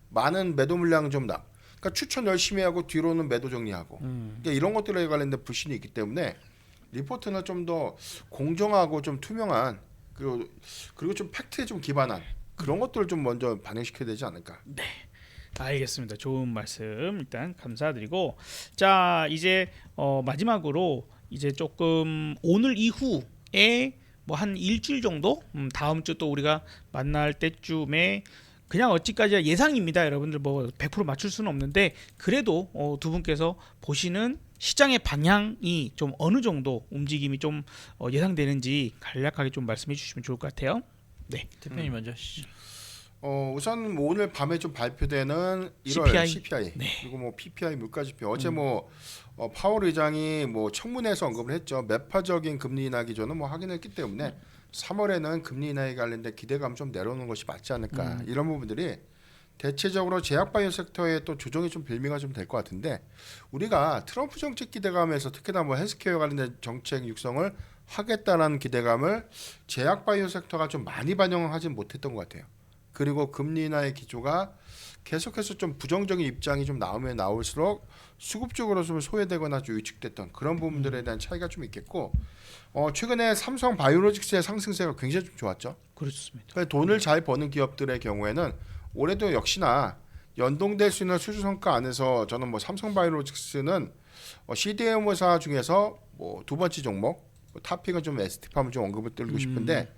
많은 매도 물량 좀 나. 그러니까 추천 열심히 하고 뒤로는 매도 정리하고. 그러니까 이런 것들에 관련된 불신이 있기 때문에 리포트는 좀 더 공정하고 좀 투명한 그리고 좀 팩트에 좀 기반한 그런 것들을 좀 먼저 반영시켜야 되지 않을까. 알겠습니다. 좋은 말씀 일단 감사드리고 자 이제 마지막으로 이제 조금 오늘 이후에 뭐 한 일주일 정도 다음 주 또 우리가 만날 때쯤에 그냥 어찌까지야 예상입니다. 여러분들 뭐 100% 맞출 수는 없는데 그래도 두 분께서 보시는 시장의 방향이 좀 어느 정도 움직임이 좀 예상되는지 간략하게 좀 말씀해 주시면 좋을 것 같아요. 네. 대표님 먼저 하시죠. 우선 뭐 오늘 밤에 좀 발표되는 1월 CPI 네. 그리고 뭐 PPI 물가지표 어제 뭐 파월 의장이 뭐 청문회에서 언급을 했죠. 매파적인 금리 인하 기조는 뭐 확인했기 때문에 3월에는 금리 인하에 관련된 기대감 좀 내려오는 것이 맞지 않을까 이런 부분들이 대체적으로 제약바이오 섹터의 또 조정이 좀 빌미가 좀 될 것 같은데 우리가 트럼프 정책 기대감에서 특히나 뭐 헬스케어 관련된 정책 육성을 하겠다라는 기대감을 제약바이오 섹터가 좀 많이 반영하지 못했던 것 같아요. 그리고 금리 인하의 기조가 계속해서 좀 부정적인 입장이 좀 나오면 나올수록 수급적으로 좀 소외되거나 좀 위축됐던 그런 부분들에 대한 차이가 좀 있겠고 최근에 삼성 바이오로직스의 상승세가 굉장히 좀 좋았죠. 그렇습니다. 돈을 잘 버는 기업들의 경우에는 올해도 역시나 연동될 수 있는 수주 성과 안에서 저는 뭐 삼성 바이오로직스는 CDMO사 중에서 뭐 두 번째 종목 탑픽은 좀 ST팜을 좀 언급을 드리고 싶은데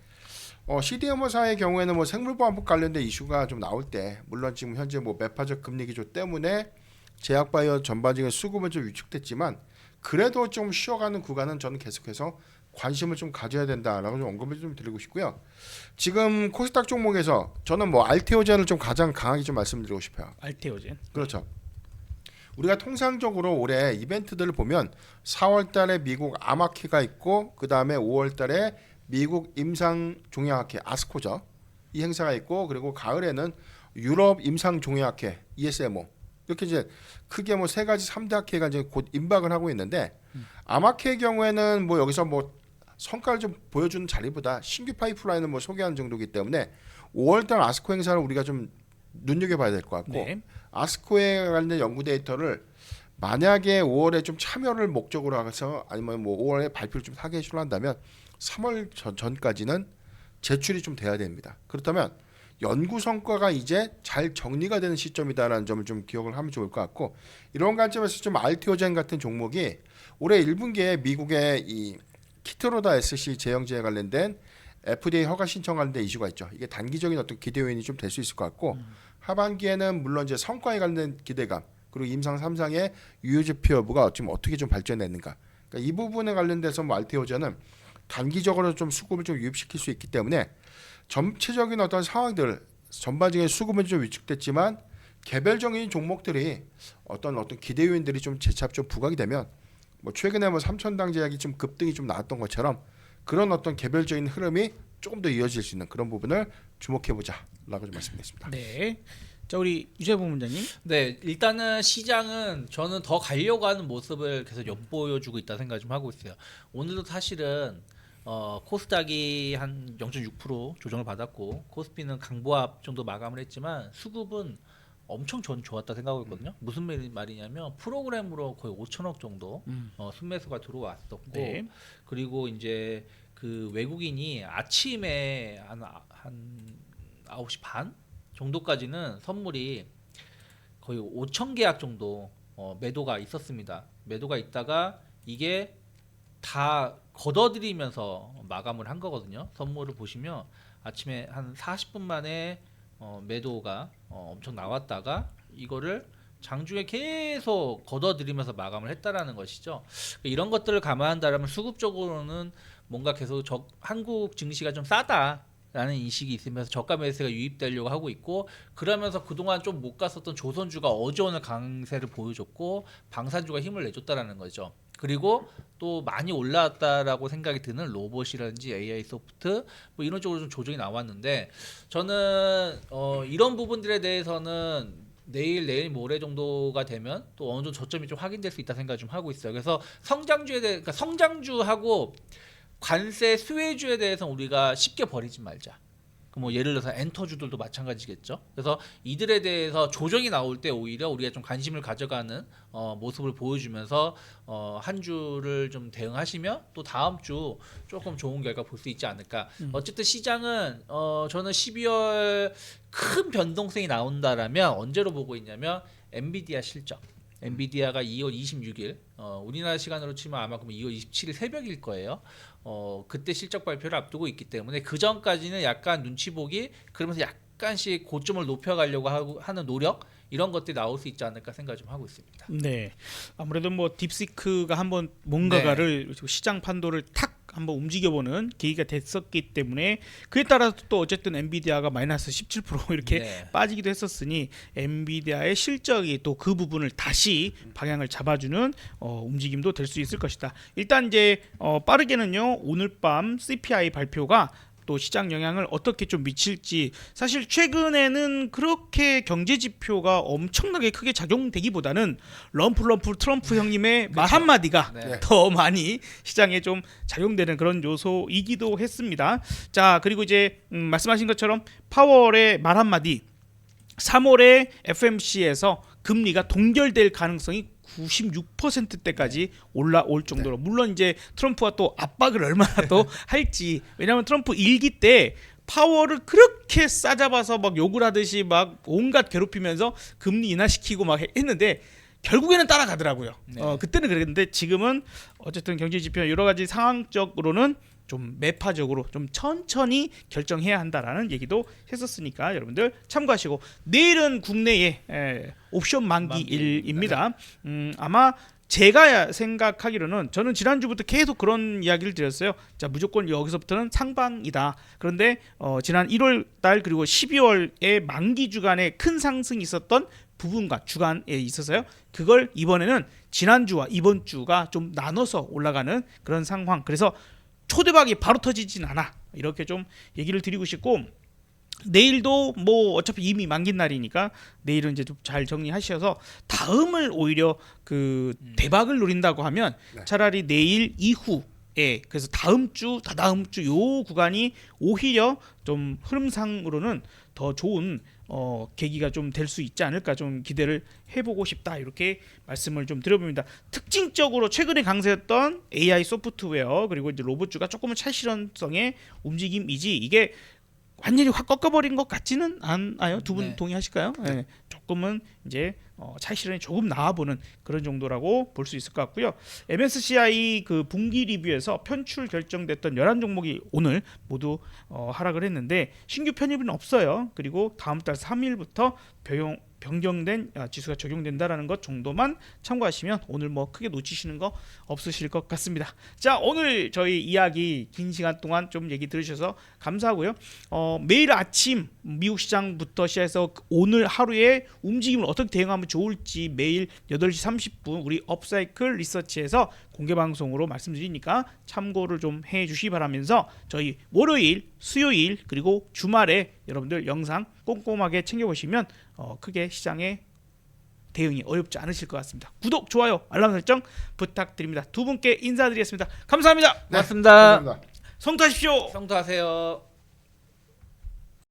CDMO사의 경우에는 뭐 생물보안법 관련된 이슈가 좀 나올 때 물론 지금 현재 뭐 매파적 금리 기조 때문에 제약바이오 전반적인 수급은 좀 위축됐지만 그래도 좀 쉬어가는 구간은 저는 계속해서 관심을 좀 가져야 된다라고 좀 언급을 좀 드리고 싶고요. 지금 코스닥 종목에서 저는 뭐 알테오젠을 좀 가장 강하게 좀 말씀드리고 싶어요. 알테오젠. 그렇죠. 우리가 통상적으로 올해 이벤트들을 보면 4월달에 미국 아마케가 있고 그 다음에 5월달에 미국 임상종양학회 아스코죠. 이 행사가 있고 그리고 가을에는 유럽 임상종양학회 ESMO 이렇게 이제 크게 뭐 세 가지 3대 학회가 이제 곧 임박을 하고 있는데 아마케의 경우에는 뭐 여기서 뭐 성과를 좀 보여주는 자리보다 신규 파이프라인을 뭐 소개하는 정도이기 때문에 5월달 아스코 행사를 우리가 좀 눈여겨봐야 될 것 같고 네. 아스코에 관련 연구 데이터를 만약에 5월에 좀 참여를 목적으로 해서 아니면 뭐 5월에 발표를 좀 하게 해주려 면 3월 전까지는 제출이 좀 돼야 됩니다. 그렇다면 연구 성과가 이제 잘 정리가 되는 시점이다라는 점을 좀 기억을 하면 좋을 것 같고 이런 관점에서 좀 알테오젠 같은 종목이 올해 1분기에 미국의 이 키트로다 SC 제형제에 관련된 FDA 허가 신청 관련된 이슈가 있죠. 이게 단기적인 어떤 기대 요인이 좀 될 수 있을 것 같고 하반기에는 물론 이제 성과에 관련된 기대감 그리고 임상 3상의 유효지표 여부가 지금 어떻게 좀 발전했는가. 그러니까 이 부분에 관련돼서 뭐 알테오젠은 단기적으로 좀 수급을 좀 유입시킬 수 있기 때문에 전체적인 어떤 상황들 전반적인 수급은 좀 위축됐지만 개별적인 종목들이 어떤 기대 요인들이 좀 재차 좀 부각이 되면 뭐 최근에 뭐 삼천당 제약이 좀 급등이 좀 나왔던 것처럼 그런 어떤 개별적인 흐름이 조금 더 이어질 수 있는 그런 부분을 주목해 보자라고 좀 말씀드리겠습니다. 네. 자 우리 유재범 본장님. 네, 일단은 시장은 저는 더 가려고 하는 모습을 계속 엿보여주고 있다 생각 좀 하고 있어요. 오늘도 사실은 코스닥이 한 0.6% 조정을 받았고 코스피는 강보합 정도 마감을 했지만 수급은 엄청 전 좋았다 생각하고 있거든요. 무슨 말이냐면 프로그램으로 거의 5천억 정도 순매수가 들어왔었고 네. 그리고 이제 그 외국인이 아침에 한 9시 반 정도까지는 선물이 거의 5천 계약 정도 매도가 있었습니다. 매도가 있다가 이게 다 걷어들이면서 마감을 한 거거든요. 선물을 보시면 아침에 한 40분 만에 매도가 엄청 나왔다가 이거를 장중에 계속 걷어들이면서 마감을 했다라는 것이죠. 이런 것들을 감안한다면 수급적으로는 뭔가 계속 한국 증시가 좀 싸다라는 인식이 있으면서 저가 매수가 유입되려고 하고 있고 그러면서 그동안 좀 못 갔었던 조선주가 어제 오늘 강세를 보여줬고 방산주가 힘을 내줬다라는 거죠. 그리고 또 많이 올라왔다라고 생각이 드는 로봇이라든지 AI 소프트 뭐 이런 쪽으로 좀 조정이 나왔는데 저는 이런 부분들에 대해서는 내일 모레 정도가 되면 또 어느 정도 저점이 좀 확인될 수 있다 생각 좀 하고 있어요. 그래서 성장주에 대해 그러니까 성장주하고 관세 수혜주에 대해서는 우리가 쉽게 버리지 말자. 뭐 예를 들어서 엔터주들도 마찬가지겠죠. 그래서 이들에 대해서 조정이 나올 때 오히려 우리가 좀 관심을 가져가는 모습을 보여주면서 한 주를 좀 대응하시면 또 다음 주 조금 좋은 결과 볼 수 있지 않을까. 어쨌든 시장은 저는 12월 큰 변동성이 나온다라면 언제로 보고 있냐면 엔비디아 실적. 엔비디아가 2월 26일 우리나라 시간으로 치면 아마 그럼 2월 27일 새벽일 거예요. 그때 실적 발표를 앞두고 있기 때문에 그 전까지는 약간 눈치 보기 그러면서 약간씩 고점을 높여가려고 하는 노력 이런 것들이 나올 수 있지 않을까 생각 좀 하고 있습니다. 네. 아무래도 뭐 딥시크가 한번 뭔가를 시장 판도를 탁 한번 움직여보는 계기가 됐었기 때문에 그에 따라서 또 어쨌든 엔비디아가 마이너스 17% 이렇게 빠지기도 했었으니 엔비디아의 실적이 또 그 부분을 다시 방향을 잡아주는 움직임도 될 수 있을 것이다. 일단 이제 빠르게는요 오늘 밤 CPI 발표가 또 시장 영향을 어떻게 좀 미칠지 사실 최근에는 그렇게 경제 지표가 엄청나게 크게 작용되기보다는 럼프 트럼프 형님의 말 한마디가 네. 더 많이 시장에 좀 작용되는 그런 요소이기도 했습니다. 자, 그리고 이제 말씀하신 것처럼 파월의 말 한마디 3월에 FMC에서 금리가 동결될 가능성이 96%대까지 올라올 정도로 물론 이제 트럼프가 또 압박을 얼마나 또 할지 왜냐하면 트럼프 일기 때 파월을 그렇게 싸잡아서 막 욕을 하듯이 막 온갖 괴롭히면서 금리 인하시키고 막 했는데 결국에는 따라가더라고요. 네. 그때는 그랬는데 지금은 어쨌든 경제 지표 여러 가지 상황적으로는 좀 매파적으로 좀 천천히 결정해야 한다라는 얘기도 했었으니까 여러분들 참고하시고 내일은 국내에 옵션 만기일입니다. 아마 제가 생각하기로는 저는 지난주부터 계속 그런 이야기를 드렸어요. 자, 무조건 여기서부터는 상방이다. 그런데 지난 1월 달 그리고 12월에 만기 주간에 큰 상승이 있었던 부분과 주간에 있어서요. 그걸 이번에는 지난주와 이번 주가 좀 나눠서 올라가는 그런 상황. 그래서 초대박이 바로 터지진 않아. 이렇게 좀 얘기를 드리고 싶고 내일도 뭐 어차피 이미 만기 날이니까 내일은 이제 좀 잘 정리하셔서 다음을 오히려 그 대박을 노린다고 하면 네. 차라리 내일 이후에 그래서 다음 주 다다음 주 요 구간이 오히려 좀 흐름상으로는 더 좋은 계기가 좀 될 수 있지 않을까 좀 기대를 해보고 싶다 이렇게 말씀을 좀 드려봅니다. 특징적으로 최근에 강세였던 AI 소프트웨어 그리고 이제 로봇주가 조금은 차실현성의 움직임이지 이게 완전히 확 꺾어버린 것 같지는 않아요. 두 분 네. 동의하실까요? 네. 조금은 이제 차실현이 조금 나와보는 그런 정도라고 볼 수 있을 것 같고요. MSCI 그 분기 리뷰에서 편출 결정됐던 11종목이 오늘 모두 하락을 했는데 신규 편입은 없어요. 그리고 다음 달 3일부터 변경된 지수가 적용된다라는 것 정도만 참고하시면 오늘 뭐 크게 놓치시는 거 없으실 것 같습니다. 자, 오늘 저희 이야기 긴 시간 동안 좀 얘기 들으셔서 감사하고요. 매일 아침 미국 시장부터 시작해서 오늘 하루의 움직임을 어떻게 대응하면 좋을지 매일 8시 30분 우리 업사이클 리서치에서 공개 방송으로 말씀드리니까 참고를 좀 해주시기 바라면서 저희 월요일, 수요일 그리고 주말에 여러분들 영상 꼼꼼하게 챙겨보시면 크게 시장에 대응이 어렵지 않으실 것 같습니다. 구독, 좋아요, 알람 설정 부탁드립니다. 두 분께 인사드리겠습니다. 감사합니다. 고맙습니다. 감사합니다. 성투하십시오. 성투하세요.